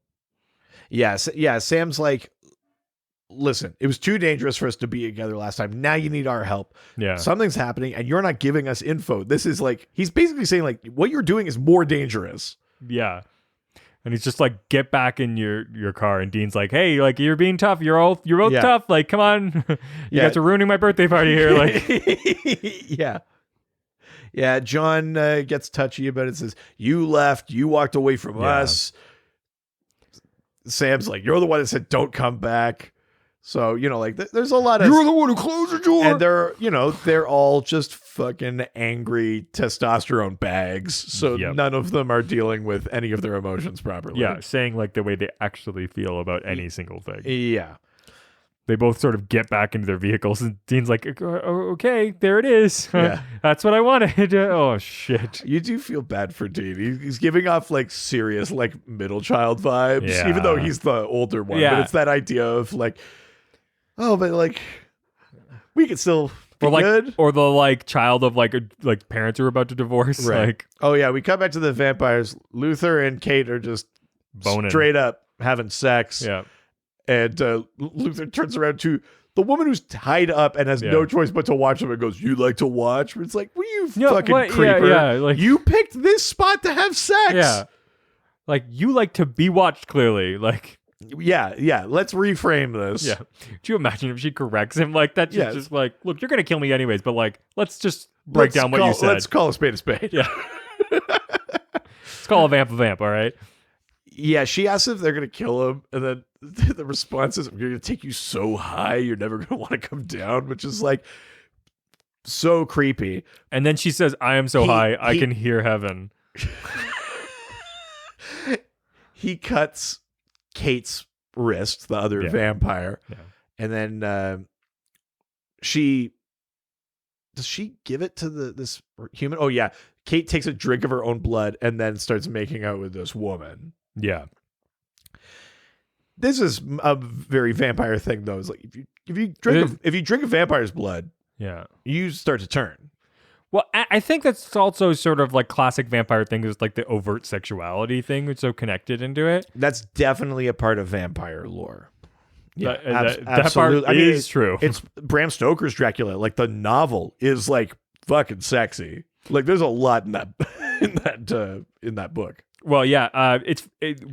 Yeah. Sam's like, listen, it was too dangerous for us to be together last time. Now you need our help. Yeah. Something's happening and you're not giving us info. This is like, he's basically saying like, what you're doing is more dangerous. Yeah. And he's just like, get back in your car. And Dean's like, hey, like you're being tough. You're both Yeah. tough. Like, come on. You guys are ruining my birthday party here. Like, Yeah. Yeah. John gets touchy about it. Says, you left. You walked away from us. Sam's like, you're the one that said, don't come back. So, like there's a lot of, You're the one who closed the door. and they're all just fucking angry testosterone bags. So Yep. none of them are dealing with any of their emotions properly. yeah, saying like the way they actually feel about any single thing. Yeah. They both sort of get back into their vehicles, and Dean's like, okay, there it is. Yeah. That's what I wanted. Oh, shit. You do feel bad for Dean. He's giving off like serious, like middle child vibes, Yeah. even though he's the older one. Yeah. But it's that idea of like, oh, but like, we could still be Or like, good. or the like child of like parents who are about to divorce. Right. Like, Oh, yeah. We come back to the vampires. Luther and Kate are just Boning. straight up having sex. yeah. And Luther turns around to the woman who's tied up and has Yeah. no choice but to watch him and goes, you like to watch? It's like, well, you Yeah, fucking what? Yeah, creeper. yeah, like- you picked this spot to have sex. Yeah. Like, you like to be watched clearly. Like, Yeah. Let's reframe this. Yeah. Do you imagine if she corrects him like that? She's Yeah. just like, look, you're going to kill me anyways, but like, let's just break down what you said. Let's call a spade a spade. Yeah. Let's call a vamp, all right? Yeah, she asks if they're going to kill him, and then the response is, we're going to take you so high, you're never going to want to come down, which is like so creepy. And then she says, I am so high, I can hear heaven. He cuts Kate's wrist, the other vampire, and then does she give it to this human? Oh yeah, Kate takes a drink of her own blood and then starts making out with this woman. Yeah, this is a very vampire thing though. It's like if you drink a vampire's blood, you start to turn. Well, I think that's also sort of like classic vampire thing is like the overt sexuality thing. It's so connected into it. That's definitely a part of vampire lore. Yeah, that absolutely. part is true. It's Bram Stoker's Dracula. Like the novel is like fucking sexy. Like there's a lot in that in that book. Well, yeah,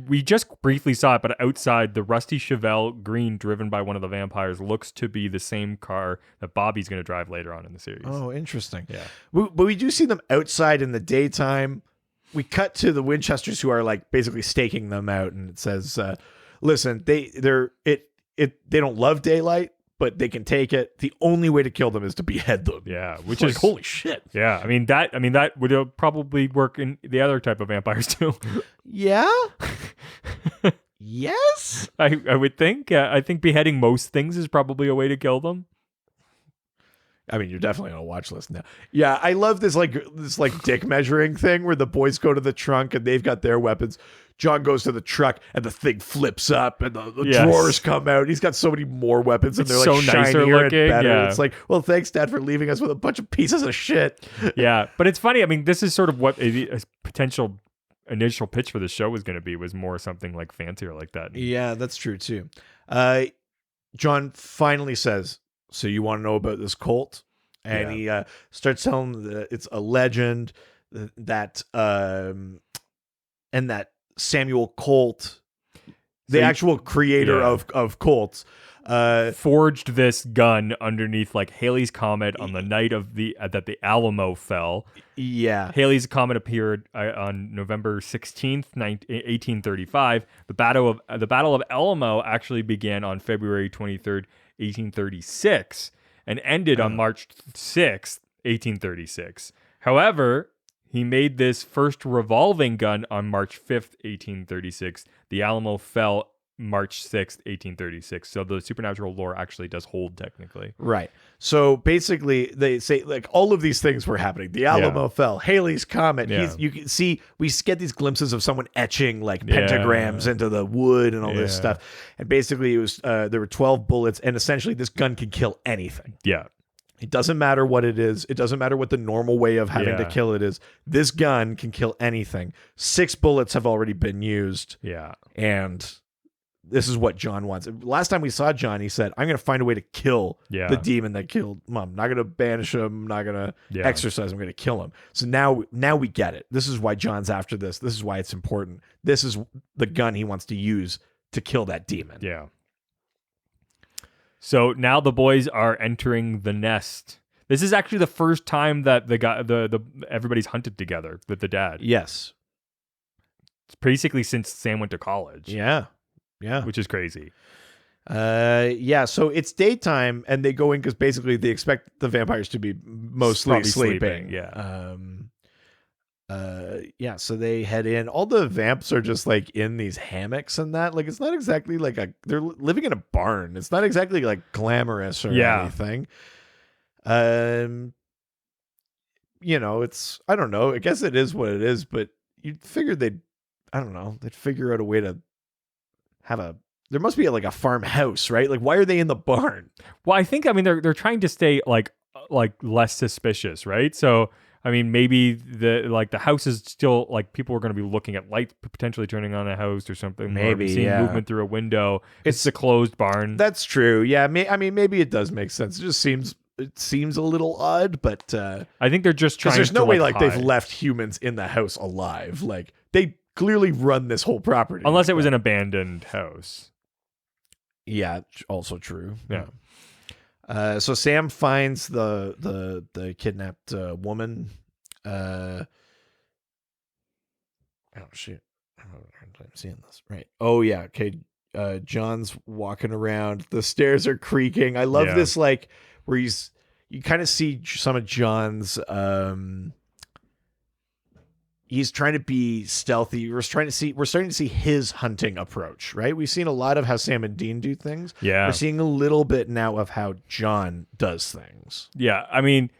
we just briefly saw it, but outside, the rusty Chevelle green driven by one of the vampires looks to be the same car that Bobby's going to drive later on in the series. Oh, interesting. Yeah. But we do see them outside in the daytime. We cut to the Winchesters who are like basically staking them out, and it says, listen, they don't love daylight, but they can take it. The only way to kill them is to behead them. Yeah, which like, is holy shit. Yeah, I mean that would probably work in the other type of vampires too. Yeah. Yes. I would think. I think beheading most things is probably a way to kill them. I mean, you're definitely on a watch list now. Yeah, I love this dick measuring thing where the boys go to the trunk and they've got their weapons. John goes to the truck and the thing flips up and the drawers come out. He's got so many more weapons and they're like so nicer shinier looking, and better. yeah. It's like, well, thanks, Dad, for leaving us with a bunch of pieces of shit. Yeah, but it's funny. I mean, this is sort of what a potential initial pitch for the show was going to be, was more something like fancier like that. Yeah, that's true too. John finally says, so you want to know about this cult? And he starts telling them that it's a legend that and that Samuel Colt, the actual creator of Colts, forged this gun underneath like Halley's Comet on the night of that the Alamo fell. Yeah. Halley's Comet appeared on November 16th, 1835. The Battle of Alamo actually began on February 23rd, 1836 and ended on March 6th, 1836. However, he made this first revolving gun on March 5th, 1836. The Alamo fell March 6th, 1836. So the supernatural lore actually does hold technically. Right. So basically they say like all of these things were happening. The Alamo fell, Halley's Comet. Yeah. You can see, we get these glimpses of someone etching like pentagrams into the wood and all this stuff. And basically it was, there were 12 bullets and essentially this gun can kill anything. Yeah. It doesn't matter what it is. It doesn't matter what the normal way of having to kill it is. This gun can kill anything. 6 bullets have already been used. Yeah. And this is what John wants. Last time we saw John, he said, I'm going to find a way to kill the demon that killed Mom. I'm not going to banish him. I'm not going to exorcise him. I'm going to kill him. So now we get it. This is why John's after this. This is why it's important. This is the gun he wants to use to kill that demon. Yeah. So now the boys are entering the nest. This is actually the first time that everybody's hunted together with the dad. Yes. It's basically since Sam went to college. Yeah. Yeah. Which is crazy. So it's daytime and they go in because basically they expect the vampires to be mostly Probably sleeping. Yeah. So they head in. All the vamps are just like in these hammocks and that. Like it's not exactly like they're living in a barn. It's not exactly like glamorous or anything. It's, I don't know. I guess it is what it is, but you'd figure they'd figure out a way to have there must be like a farmhouse, right? Like why are they in the barn? Well, I think, they're trying to stay like less suspicious, right? So, maybe the house is still like people are going to be looking at lights potentially turning on a house or something. Maybe seeing movement through a window. It's a closed barn. That's true. Yeah. Maybe it does make sense. It seems a little odd, but I think they're just trying. There's no way like hide. they've left humans in the house alive. Like they clearly run this whole property. Unless it was an abandoned house. Yeah, also true. Yeah. So Sam finds the kidnapped woman. Oh shit! I'm seeing this right. Oh yeah. Okay. John's walking around. The stairs are creaking. I love Yeah. this, like where you kind of see some of John's. He's trying to be stealthy. We're starting to see his hunting approach, right? We've seen a lot of how Sam and Dean do things. Yeah. We're seeing a little bit now of how John does things. Yeah. I mean,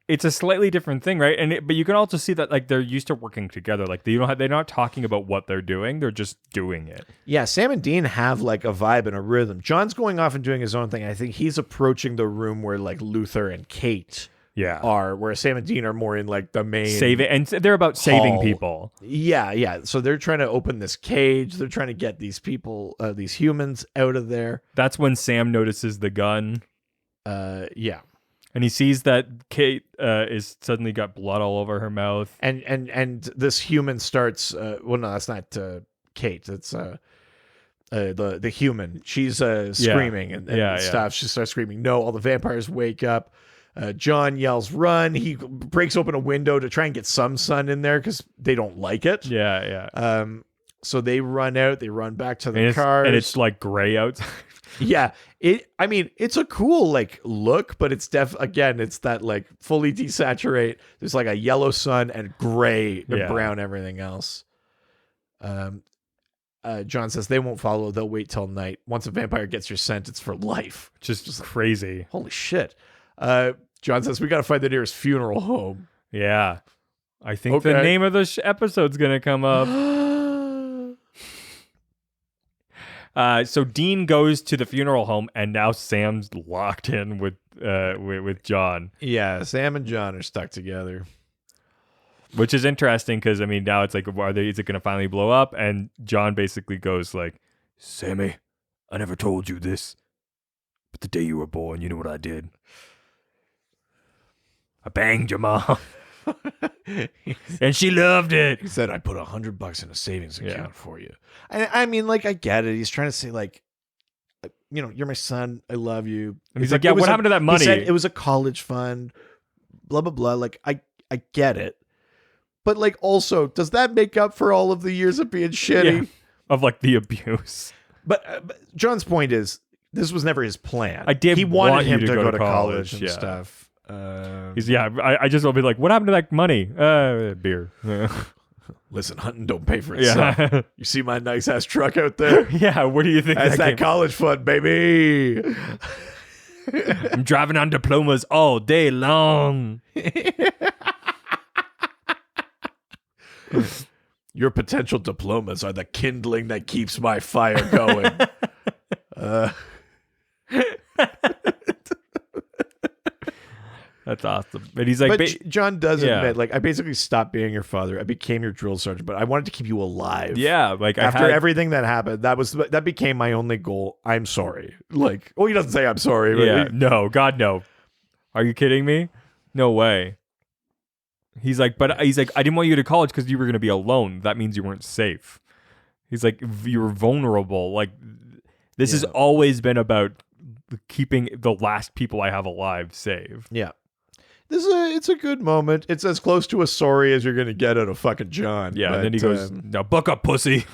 it's a slightly different thing, right? But you can also see that like they're used to working together. Like they're not talking about what they're doing; they're just doing it. Yeah, Sam and Dean have like a vibe and a rhythm. John's going off and doing his own thing. I think he's approaching the room where like Luther and Kate are, where Sam and Dean are more in like the main saving, and they're about saving hall. people. Yeah. So they're trying to open this cage. They're trying to get these people, these humans, out of there. That's when Sam notices the gun. Yeah. And he sees that Kate is suddenly got blood all over her mouth. And this human starts. Well, no, that's not Kate. It's the human. She's screaming and stuff. She starts screaming. No, all the vampires wake up. John yells, "Run!" He breaks open a window to try and get some sun in there because they don't like it. Yeah. So they run out. They run back to the cars, and it's like gray outside. Yeah, I mean, it's a cool like look, but it's it's that like fully desaturate. There's like a yellow sun and gray and brown everything else. John says they won't follow. They'll wait till night. Once a vampire gets your scent, it's for life. Just crazy. Holy shit. John says we got to find the nearest funeral home. Yeah, I think the name of the episode's gonna come up. So Dean goes to the funeral home, and now Sam's locked in with John. Yeah, Sam and John are stuck together, which is interesting because I mean now it's like, is it going to finally blow up? And John basically goes like, "Sammy, I never told you this, but the day you were born, you know what I did? I banged your mom." And she loved it. He said, "I put $100 in a savings account for you." I mean, like, I get it. He's trying to say, like, you know, you're my son. I love you. And he's like, yeah, what happened to that money? He said it was a college fund, blah, blah, blah. Like, I get it. But, like, also, does that make up for all of the years of being shitty? Yeah. Of, like, the abuse. But John's point is, this was never his plan. He wanted him to go to college and stuff. I just will be like, what happened to that money? Beer. Listen, hunting don't pay for itself. Yeah. You see my nice ass truck out there? Yeah, what do you think? That's that college fund, baby. I'm driving on diplomas all day long. Your potential diplomas are the kindling that keeps my fire going. That's awesome. But he's like, John does admit, like, I basically stopped being your father. I became your drill sergeant, but I wanted to keep you alive. Yeah, like after everything that happened, that became my only goal. I'm sorry. Like, well, he doesn't say I'm sorry. But no, God, no. Are you kidding me? No way. He's like, I didn't want you to college because you were going to be alone. That means you weren't safe. He's like, you were vulnerable. Like, this has always been about keeping the last people I have alive safe. Yeah. It's a good moment. It's as close to a sorry as you're going to get out of fucking John. Yeah, and then he goes, now buck up, pussy.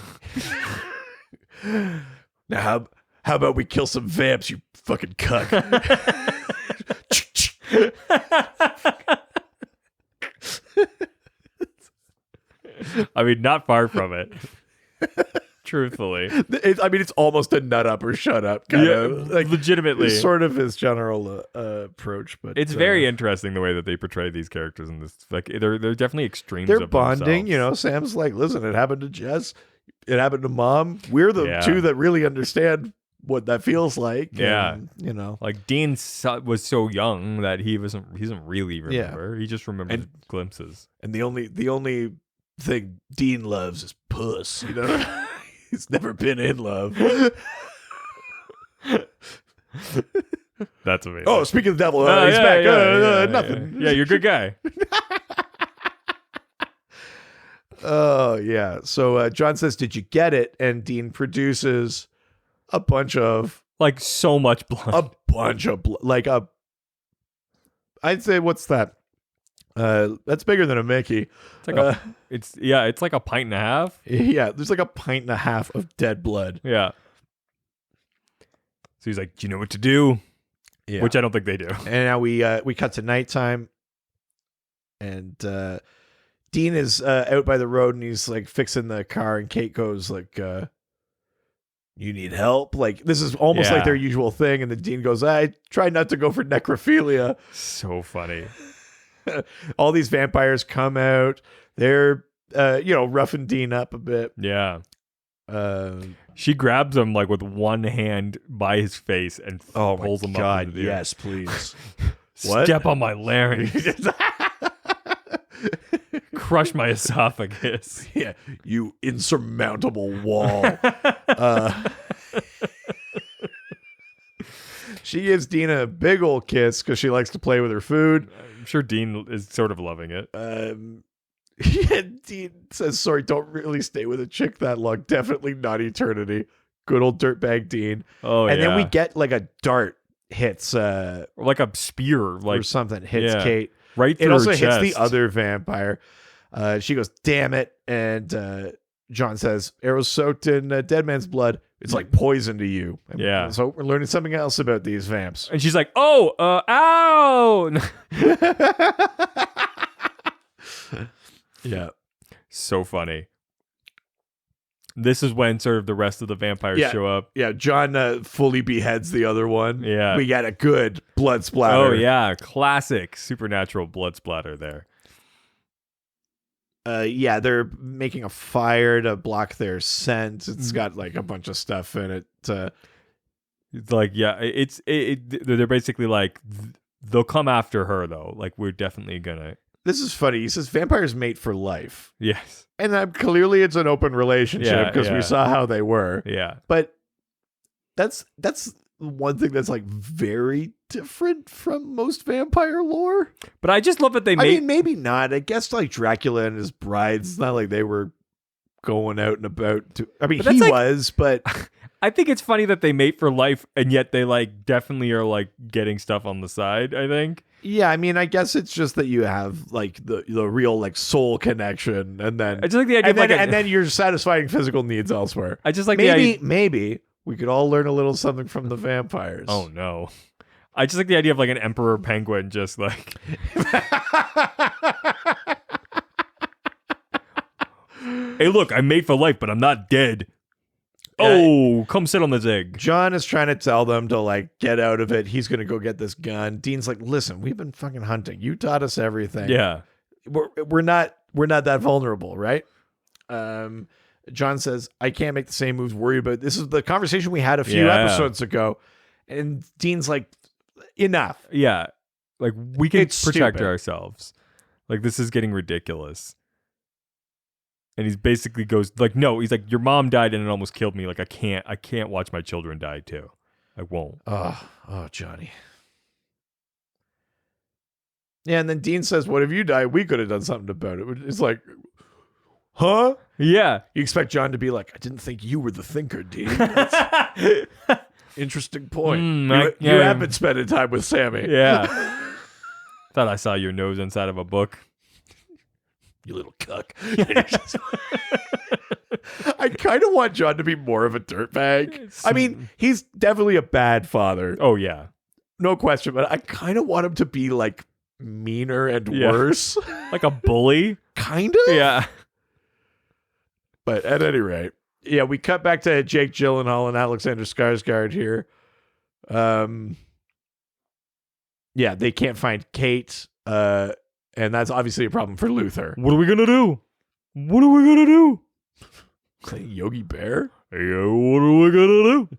Now, how about we kill some vamps, you fucking cuck? I mean, not far from it. Truthfully. It's almost a nut up or shut up kind of. Like, legitimately. It's sort of his general approach, but it's very interesting the way that they portray these characters in this. Like, they're definitely extremes. They're of bonding, themselves. you know. Sam's like, listen, it happened to Jess, it happened to Mom. We're the two that really understand what that feels like. Yeah, and, you know, like Dean was so young that he doesn't really remember. He just remembers glimpses. And the only thing Dean loves is puss. You know. He's never been in love. That's amazing. Oh, speaking of the devil, he's back. Nothing. Yeah, you're a good guy. Oh, yeah. So John says, did you get it? And Dean produces a bunch of Like so much blood. I'd say, what's that? That's bigger than a Mickey. It's like it's like a pint and a half. Yeah, there's like a pint and a half of dead blood. Yeah. So he's like, "Do you know what to do?" Yeah. Which I don't think they do. And now we cut to nighttime, and Dean is out by the road, and he's like fixing the car, and Kate goes like, "You need help?" Like, this is almost like their usual thing, and then Dean goes, "I try not to go for necrophilia." So funny. All these vampires come out. They're roughing Dean up a bit. Yeah. She grabs him like with one hand by his face and pulls him up into the air. Yes, please. Step on my larynx. Crush my esophagus. Yeah, you insurmountable wall. She gives Dean a big old kiss because she likes to play with her food. I'm sure Dean is sort of loving it. Yeah, Dean says, "Sorry, don't really stay with a chick that long. Definitely not eternity." Good old dirtbag Dean. Oh, and yeah. then we get like a dart hits Or like a spear, like or something hits Kate. right through It also her hits chest. the other vampire. She goes, "Damn it!" And John says, "Arrow's soaked in dead man's blood. It's like poison to you." And Yeah. So we're learning something else about these vamps. And she's like, "Oh, ow!" Yeah. So funny. This is when sort of the rest of the vampires show up. Yeah, John fully beheads the other one. Yeah. We got a good blood splatter. Oh yeah, classic supernatural blood splatter there. Yeah, they're making a fire to block their scent. It's got like a bunch of stuff in it. It's like, yeah, they're basically like, they'll come after her though. Like, we're definitely gonna. This is funny. He says vampires mate for life. Yes. And clearly it's an open relationship because we saw how they were. Yeah. But that's one thing that's like very different from most vampire lore. But I just love that they I made. mean, maybe not. I guess like Dracula and his brides, it's not like they were going out and about. I mean, But he that's like- was, but I think it's funny that they mate for life, and yet they like definitely are like getting stuff on the side. I think. yeah, I mean, I guess it's just that you have like the real like soul connection, and then I just like the idea. and then you're satisfying physical needs elsewhere. I just like the idea. Maybe we could all learn a little something from the vampires. Oh no. I just like the idea of like an emperor penguin just like hey, look, I'm made for life, but I'm not dead. Oh, come sit on this egg. John is trying to tell them to like get out of it. He's going to go get this gun. Dean's like, "Listen, we've been fucking hunting. You taught us everything. Yeah. We're not that vulnerable, right?" John says, "I can't make the same moves. Worry about this." Is the conversation we had a few episodes ago, and Dean's like, "Enough." Yeah. Like we can It's protect stupid. ourselves. Like this is getting ridiculous. And he's basically goes like, no, he's like, your mom died and it almost killed me. Like I can't watch my children die too. I won't. Oh, Johnny. Yeah, and then Dean says, "What if you died? We could have done something about it." It's like, huh? Yeah. You expect John to be like, "I didn't think you were the thinker, Dean." That's interesting point. You have been spending time with Sammy. Yeah. Thought I saw your nose inside of a book. You little cuck. I kind of want John to be more of a dirtbag. I mean, he's definitely a bad father. Oh yeah. No question. But I kind of want him to be like meaner and Yeah. worse. Like a bully. Kind of. Yeah. But at any rate, yeah, we cut back to Jake Gyllenhaal and Alexander Skarsgård here. Yeah, they can't find Kate. And that's obviously a problem for Luther. What are we gonna do? What are we gonna do? Yogi Bear? Yeah, what are we gonna do?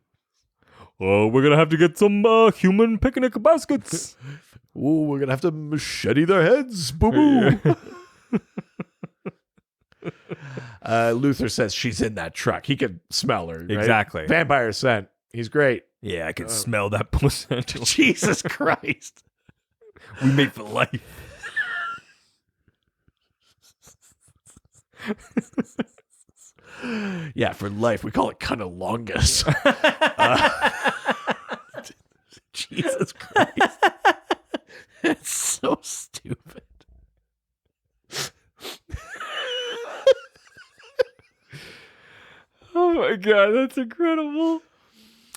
We're gonna have to get some human picnic baskets. Ooh, we're gonna have to machete their heads. Boo boo. Luther says she's in that truck. He can smell her. Right? Exactly. Vampire scent. He's great. Yeah, I can smell that placenta. Jesus Christ. We made for life. Yeah, for life. We call it cunnilingus. Jesus Christ. It's so stupid. Oh my god, that's incredible.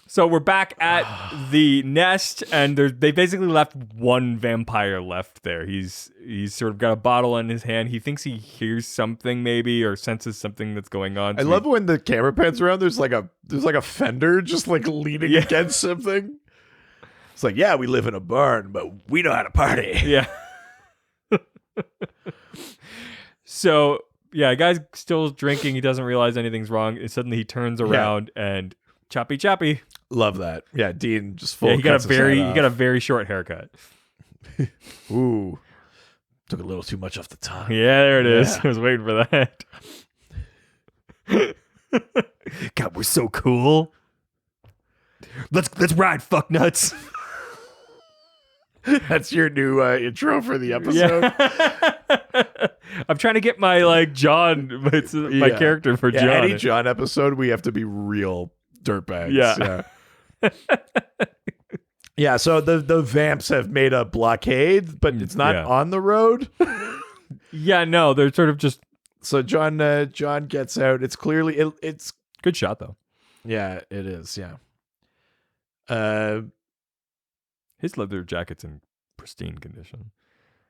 So we're back at the nest, and they basically left one vampire left there. He's sort of got a bottle in his hand. He thinks he hears something maybe or senses something that's going on. I love when the camera pans around. There's like a fender just like leaning against something. It's like, yeah, we live in a barn, but we know how to party. Yeah. So yeah, guy's still drinking. He doesn't realize anything's wrong. And suddenly he turns around and choppy. Love that. Yeah, Dean just full. Yeah, he got a very short haircut. Ooh, took a little too much off the tongue. Yeah, there it is. Yeah. I was waiting for that. God, we're so cool. Let's ride, fuck nuts. That's your new intro for the episode. Yeah. I'm trying to get my John. It's my character for John. Any John episode, we have to be real dirtbags. Yeah. Yeah, so the vamps have made a blockade, but it's not on the road. Yeah, no, they're sort of just. So John gets out. It's clearly it's Good shot though. yeah, it is. Yeah. His leather jacket's in pristine condition.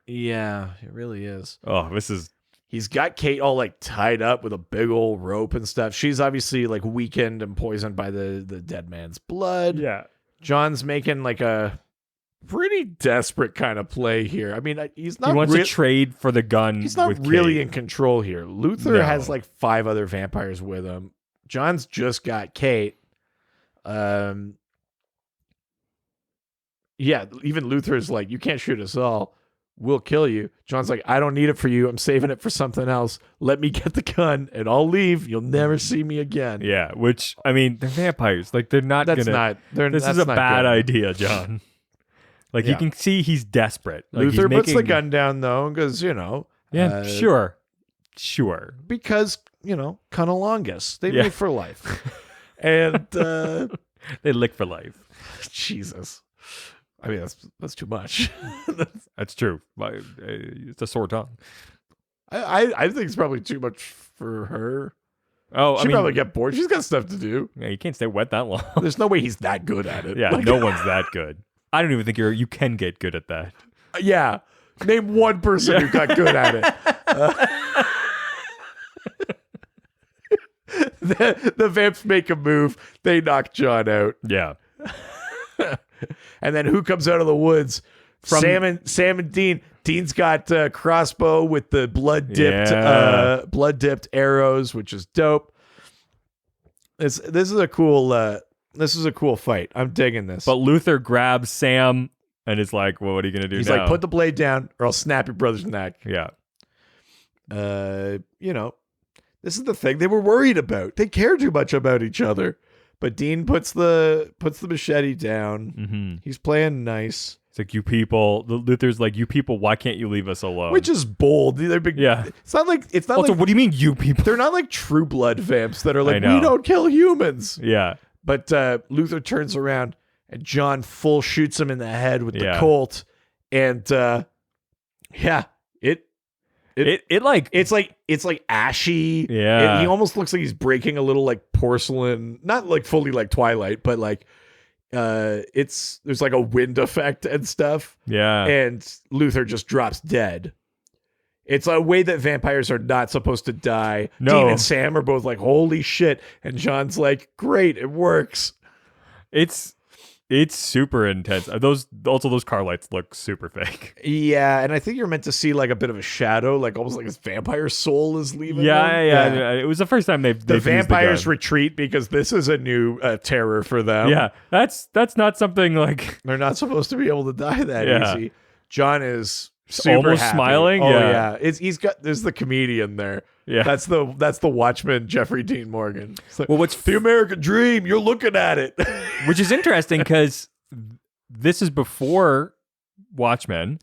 Yeah, it really is. Oh, this is. He's got Kate all like tied up with a big old rope and stuff. She's obviously like weakened and poisoned by the dead man's blood. Yeah. John's making like a pretty desperate kind of play here. I mean, he's not. He wants to trade for the gun. He's not with really Kate. in control here. Luther has like 5 other vampires with him. John's just got Kate. Yeah, even Luther's like, you can't shoot us all. We'll kill you. John's like, I don't need it for you. I'm saving it for something else. Let me get the gun and I'll leave. You'll never see me again. Yeah, which, I mean, they're vampires. Like, they're not That's gonna. not. This is a bad idea, John. Like, you can see he's desperate. Like, Luther he's puts the gun down, though, because, Yeah, sure. Because, cunnilingus. They live for life. And, They lick for life. Jesus. I mean, that's too much. That's true. It's a sore tongue. I think it's probably too much for her. Oh, She'd probably get bored. She's got stuff to do. Yeah, you can't stay wet that long. There's no way he's that good at it. Yeah, no one's that good. I don't even think you can get good at that. Yeah. Name one person who got good at it. The vamps make a move. They knock John out. Yeah. And then who comes out of the woods? Sam and Dean. Dean's got crossbow with the blood dipped arrows, which is dope. This is a cool fight. I'm digging this. But Luther grabs Sam and is like, "Well, what are you gonna do?" He's now? like, "Put the blade down, or I'll snap your brother's neck." Yeah. This is the thing they were worried about. They care too much about each other. But Dean puts the machete down. Mm-hmm. He's playing nice. It's like, you people. Luther's like, "You people, why can't you leave us alone?" Which is bold. They're big. Yeah. It's not like Also, what do you mean, you people? they're not like True Blood vamps that are like, I know. we don't kill humans. Yeah. But Luther turns around and John full shoots him in the head with the Yeah. Colt. And it's like ashy. Yeah. He almost looks like he's breaking a little like porcelain, not like fully like Twilight, but like there's like a wind effect and stuff. Yeah. And Luther just drops dead. It's a way that vampires are not supposed to die. No. Dean and Sam are both like, holy shit. And John's like, great, it works. It's super intense. Those car lights look super fake. Yeah, and I think you're meant to see like a bit of a shadow, like almost like his vampire soul is leaving. Yeah. It was the first time they've The used vampires gun. retreat because this is a new terror for them. Yeah, that's not something like They're not supposed to be able to die that Yeah. easy. John is super almost happy. smiling. Oh Yeah. There's the comedian there. Yeah. That's the Watchman, Jeffrey Dean Morgan. It's like, Well, what's the American dream? You're looking at it. which is interesting because this is before Watchmen.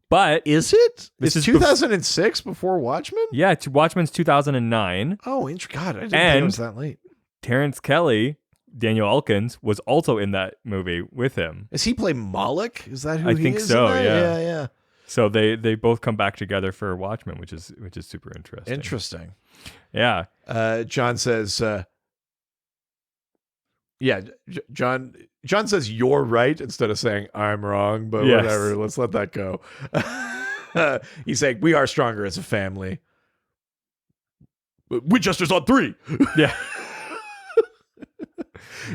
But Is it? This It's is 2006 before Watchmen? yeah, Watchmen's 2009. Oh, God, I didn't think it was that late. Terrence Kelly, Daniel Elkins, was also in that movie with him. Does he play Moloch? Is that who I he think is? so, in that? yeah. Yeah. So they both come back together for Watchmen, which is super interesting. Interesting. Yeah. John says, John says you're right instead of saying I'm wrong, but Yes. whatever. Let's let that go. He's saying we are stronger as a family. Winchester's on 3. Yeah.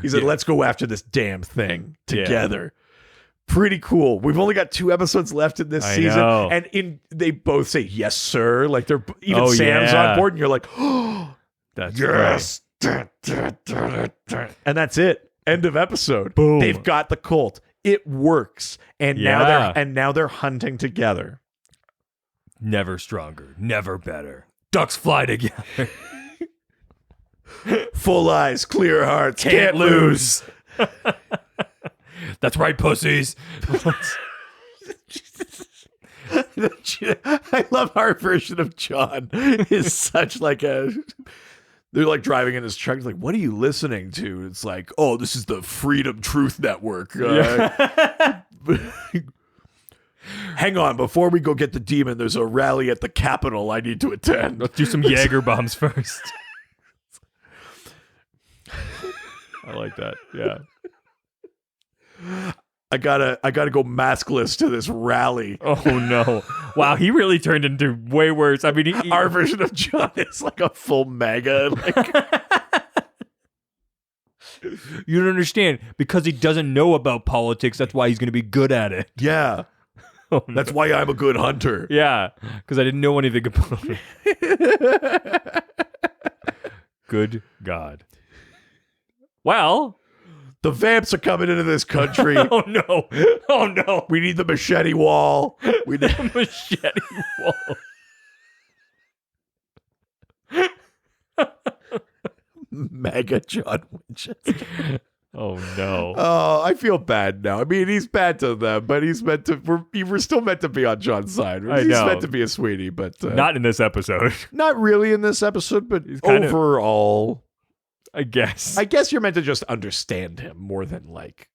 He said, let's go after this damn thing together. Pretty cool. We've only got 2 episodes left in this season. know. And they both say, yes, sir. Like they're even Sam's on board. And you're like, oh, That's yes. And that's it. End of episode. Boom. They've got the cult. It works. And Yeah. now they're hunting together. Never stronger, never better. Ducks fly together. Full eyes, clear hearts, can't lose. That's right, pussies. I love our version of John is such like a. They're like driving in his truck. He's like, what are you listening to? It's like, oh, this is the Freedom Truth Network. Hang on, before we go get the demon, there's a rally at the Capitol I need to attend. Let's do some Jaeger bombs first. I like that. Yeah. I gotta go maskless to this rally. Oh no! Wow, he really turned into way worse. I mean, Our version of John is like a full MAGA. Like, you don't understand because he doesn't know about politics. That's why he's going to be good at it. yeah, Oh, no. that's why I'm a good hunter. Yeah, because I didn't know anything about it. Good God. Well, The vamps are coming into this country. oh no! Oh no! We need the machete wall. We need Machete wall. MAGA John Winchester. Oh no! Oh, I feel bad now. I mean, he's bad to them, but he's meant to. We're still meant to be on John's side. I He's know. meant to be a sweetie, but Not in this episode, not really in this episode. But kind of- overall, I guess. I guess you're meant to just understand him more than like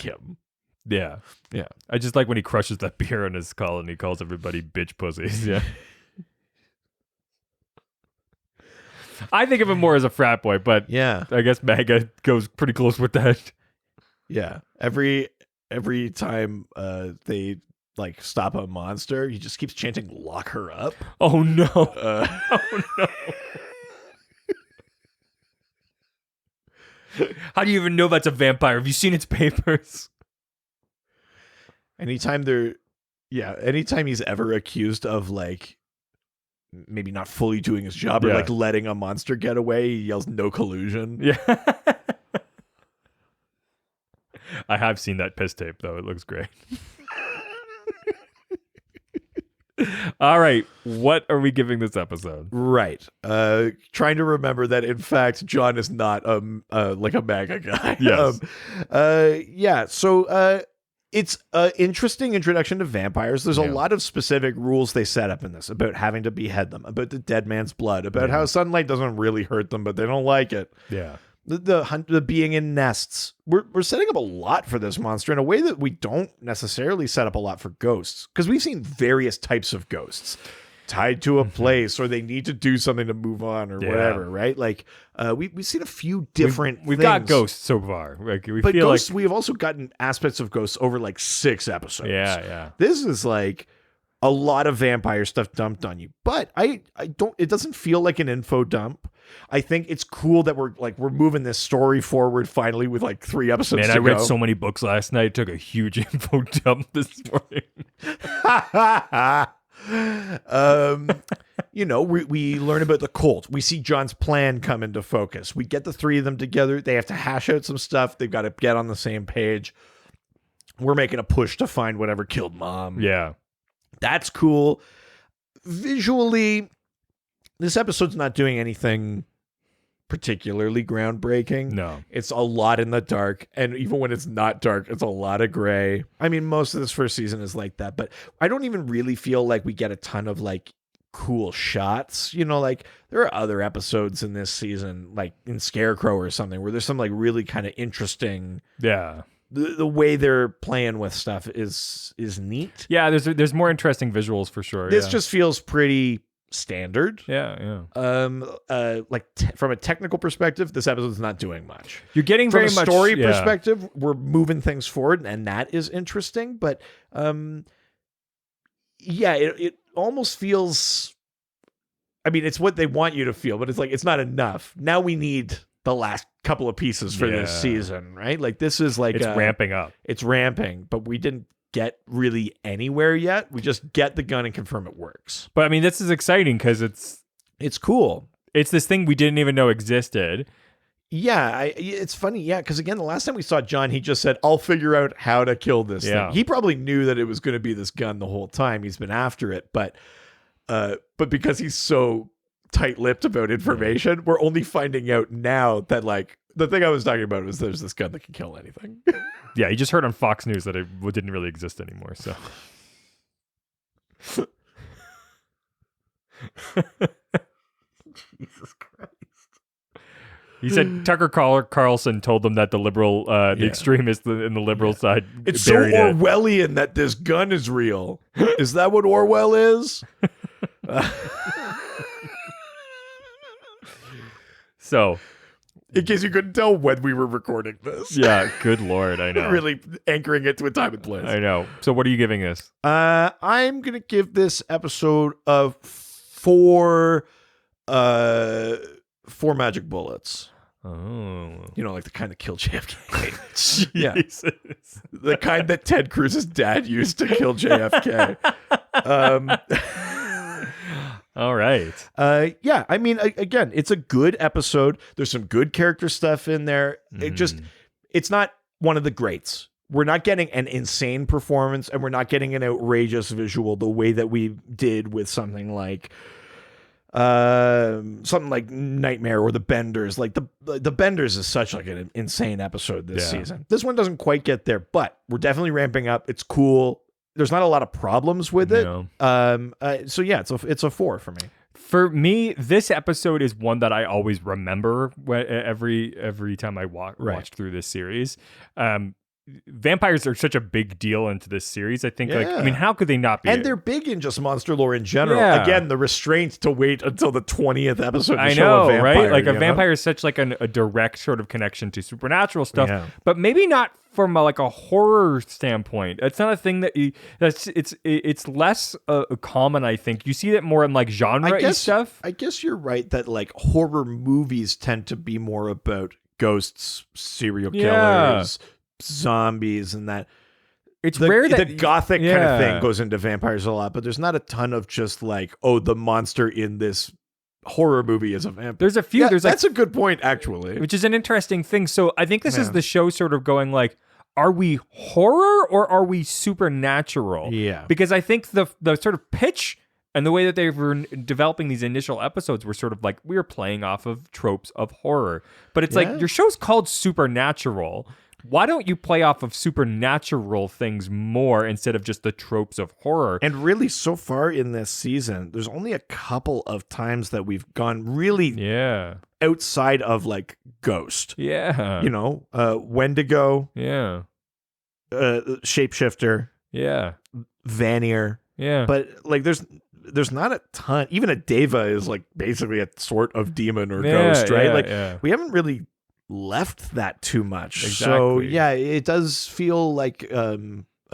him. Yeah. Yeah. I just like when he crushes that beer on his skull and he calls everybody bitch pussies. Yeah. I think of him more as a frat boy, but Yeah, I guess MAGA goes pretty close with that. yeah. Every time they like stop a monster, he just keeps chanting "lock her up." Oh no. Uh, Oh no. How do you even know that's a vampire? Have you seen its papers? anytime he's ever accused of like maybe not fully doing his job or Yeah. like letting a monster get away, he yells "no collusion." Yeah. I have seen that piss tape though. It looks great. All right. What are we giving this episode? Right. Trying to remember that in fact John is not like a MAGA guy. Yes. Yeah. So it's an interesting introduction to vampires. There's a Yeah. lot of specific rules they set up in this about having to behead them, about the dead man's blood, about how sunlight doesn't really hurt them, but they don't like it. Yeah. The being in nests. We're setting up a lot for this monster in a way that we don't necessarily set up a lot for ghosts, because we've seen various types of ghosts tied to a place, or they need to do something to move on, or Yeah. whatever. Right? Like we've seen a few different. We've got things. ghosts so far. Like we But feel ghosts, like we have also gotten aspects of ghosts over like 6 episodes. yeah. This is like a lot of vampire stuff dumped on you. But I don't, it doesn't feel like an info dump. I think it's cool that we're moving this story forward finally with like 3 episodes Man, to I read go. so many books last night. Took a huge info dump this morning. We learn about the cult. We see John's plan come into focus. We get the 3 of them together. They have to hash out some stuff. They've got to get on the same page. We're making a push to find whatever killed Mom. Yeah. That's cool. Visually, this episode's not doing anything particularly groundbreaking. No. It's a lot in the dark, and even when it's not dark, it's a lot of gray. I mean, most of this first season is like that, but I don't even really feel like we get a ton of like cool shots. You know, like there are other episodes in this season, like in Scarecrow or something, where there's some like really kind of interesting. Yeah. The way they're playing with stuff is neat. Yeah, there's more interesting visuals for sure. This yeah. just feels pretty standard. Yeah, yeah. From a technical perspective, this episode's not doing much. You're getting From very a much story yeah. perspective, we're moving things forward, and that is interesting. But it almost feels. I mean, it's what they want you to feel, but it's like it's not enough. Now we need the last couple of pieces for this season, right? Like this is like it's ramping up. It's ramping, but we didn't get really anywhere yet. We just get the gun and confirm it works. But I mean, this is exciting because it's cool. It's this thing we didn't even know existed. Yeah, it's funny. Yeah, because again, the last time we saw John, he just said, "I'll figure out how to kill this thing." He probably knew that it was going to be this gun the whole time. He's been after it, but because he's so tight-lipped about information, we're only finding out now that like the thing I was talking about was there's this gun that can kill anything. Yeah, he just heard on Fox News that it didn't really exist anymore. So, Jesus Christ. He said Tucker Carlson told them that the liberal, the extremists in the liberal side, it's so Orwellian that this gun is real. Is that what Orwell is? So, in case you couldn't tell when we were recording this. Yeah, good Lord, I know. Really anchoring it to a time and place. I know. So what are you giving this? I'm going to give this episode of 4 magic bullets. Oh. You know, like the kind that kill JFK. Jesus. The kind that Ted Cruz's dad used to kill JFK. All right. Yeah, I mean, again, it's a good episode. There's some good character stuff in there. It's not one of the greats. We're not getting an insane performance, and we're not getting an outrageous visual the way that we did with something like Nightmare or The Benders. Like the Benders is such like an insane episode this season. This one doesn't quite get there, but we're definitely ramping up. It's cool. There's not a lot of problems with it. So yeah, it's a 4 for me. For me, this episode is one that I always remember every time I watch through this series. Vampires are such a big deal into this series. I think, like, I mean, how could they not be? And they're big in just monster lore in general. Again, the restraint to wait until the 20th episode to show a vampire. Right? Like, a vampire is such like a direct sort of connection to supernatural stuff, but maybe not from a horror standpoint. It's not a thing that it's less common. I think you see that more in like genre stuff. I guess you're right that like horror movies tend to be more about ghosts, serial killers. Zombies and that. It's rare that the gothic kind of thing goes into vampires a lot, but there's not a ton of just like, oh, the monster in this horror movie is a vampire. There's a few. That's a good point, actually. Which is an interesting thing. So I think this is the show sort of going like, are we horror or are we supernatural? Yeah. Because I think the sort of pitch and the way that they were developing these initial episodes were sort of like, we were playing off of tropes of horror. But it's like, your show's called Supernatural. Why don't you play off of supernatural things more instead of just the tropes of horror? And really, so far in this season, there's only a couple of times that we've gone really outside of like Ghost. Yeah. You know, Wendigo. Yeah. Shapeshifter. Yeah. Vanir. Yeah. But like there's not a ton. Even a Deva is like basically a sort of demon or ghost, right? We haven't really left that too much. Exactly. So yeah, it does feel like a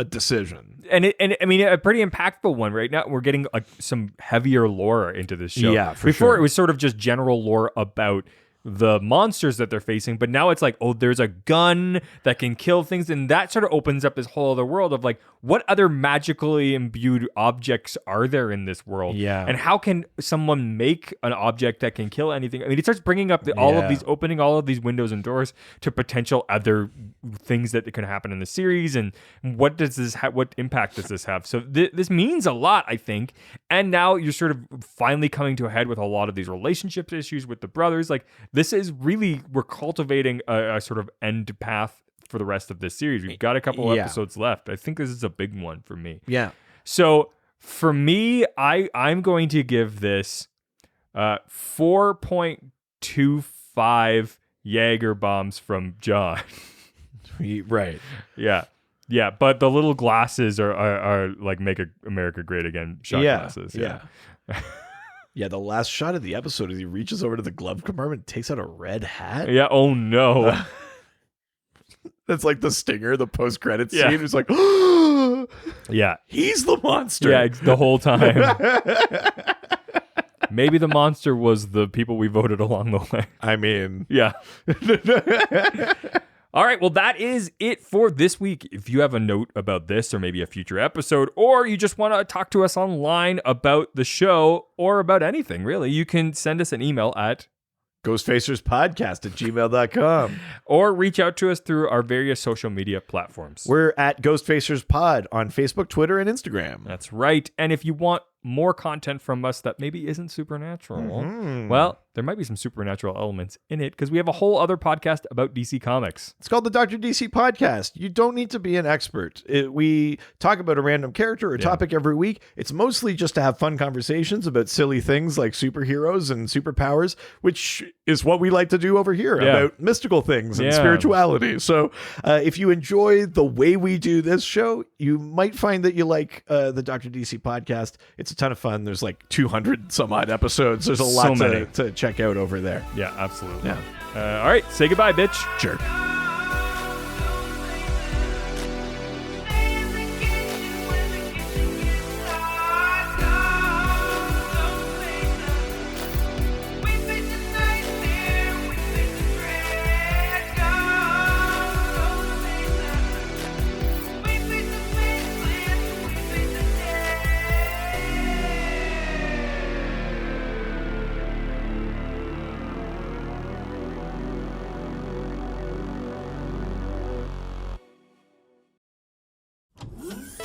decision. And I mean a pretty impactful one right now. We're getting some heavier lore into this show. Yeah, Before it was sort of just general lore about the monsters that they're facing, but now it's like, oh, there's a gun that can kill things, and that sort of opens up this whole other world of like, what other magically imbued objects are there in this world? Yeah. And how can someone make an object that can kill anything? I mean, it starts bringing up opening all of these windows and doors to potential other things that can happen in the series, and what impact does this have? So this means a lot, I think. And now you're sort of finally coming to a head with a lot of these relationship issues with the brothers. Like, this is really, we're cultivating a sort of end path for the rest of this series. We've got a couple episodes left. I think this is a big one for me. Yeah. So for me, I'm going to give this 4.25 Jaeger bombs from John. Right. Yeah. Yeah, but the little glasses are like Make America Great Again shot glasses. Yeah. Yeah, the last shot of the episode is he reaches over to the glove compartment and takes out a red hat. Yeah, oh no. That's like the stinger, the post-credit Yeah. scene. It's like, Yeah. he's the monster. Yeah, the whole time. Maybe the monster was the people we voted along the way. I mean, Yeah. All right, well, that is it for this week. If you have a note about this or maybe a future episode, or you just want to talk to us online about the show or about anything, really, you can send us an email at ghostfacerspodcast@gmail.com. or reach out to us through our various social media platforms. We're at GhostfacersPod on Facebook, Twitter, and Instagram. That's right. And if you want more content from us that maybe isn't supernatural, well, there might be some supernatural elements in it because we have a whole other podcast about DC Comics. It's called the Dr. DC Podcast. You don't need to be an expert. We talk about a random character or topic every week. It's mostly just to have fun conversations about silly things like superheroes and superpowers, which is what we like to do over here, about mystical things and spirituality. So if you enjoy the way we do this show, you might find that you like the Dr. DC Podcast. It's a ton of fun. There's like 200 some odd episodes. There's a lot to check out over there. Yeah, absolutely. Yeah. All right, say goodbye, bitch. Jerk.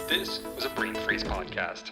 This was a Brain Freeze podcast.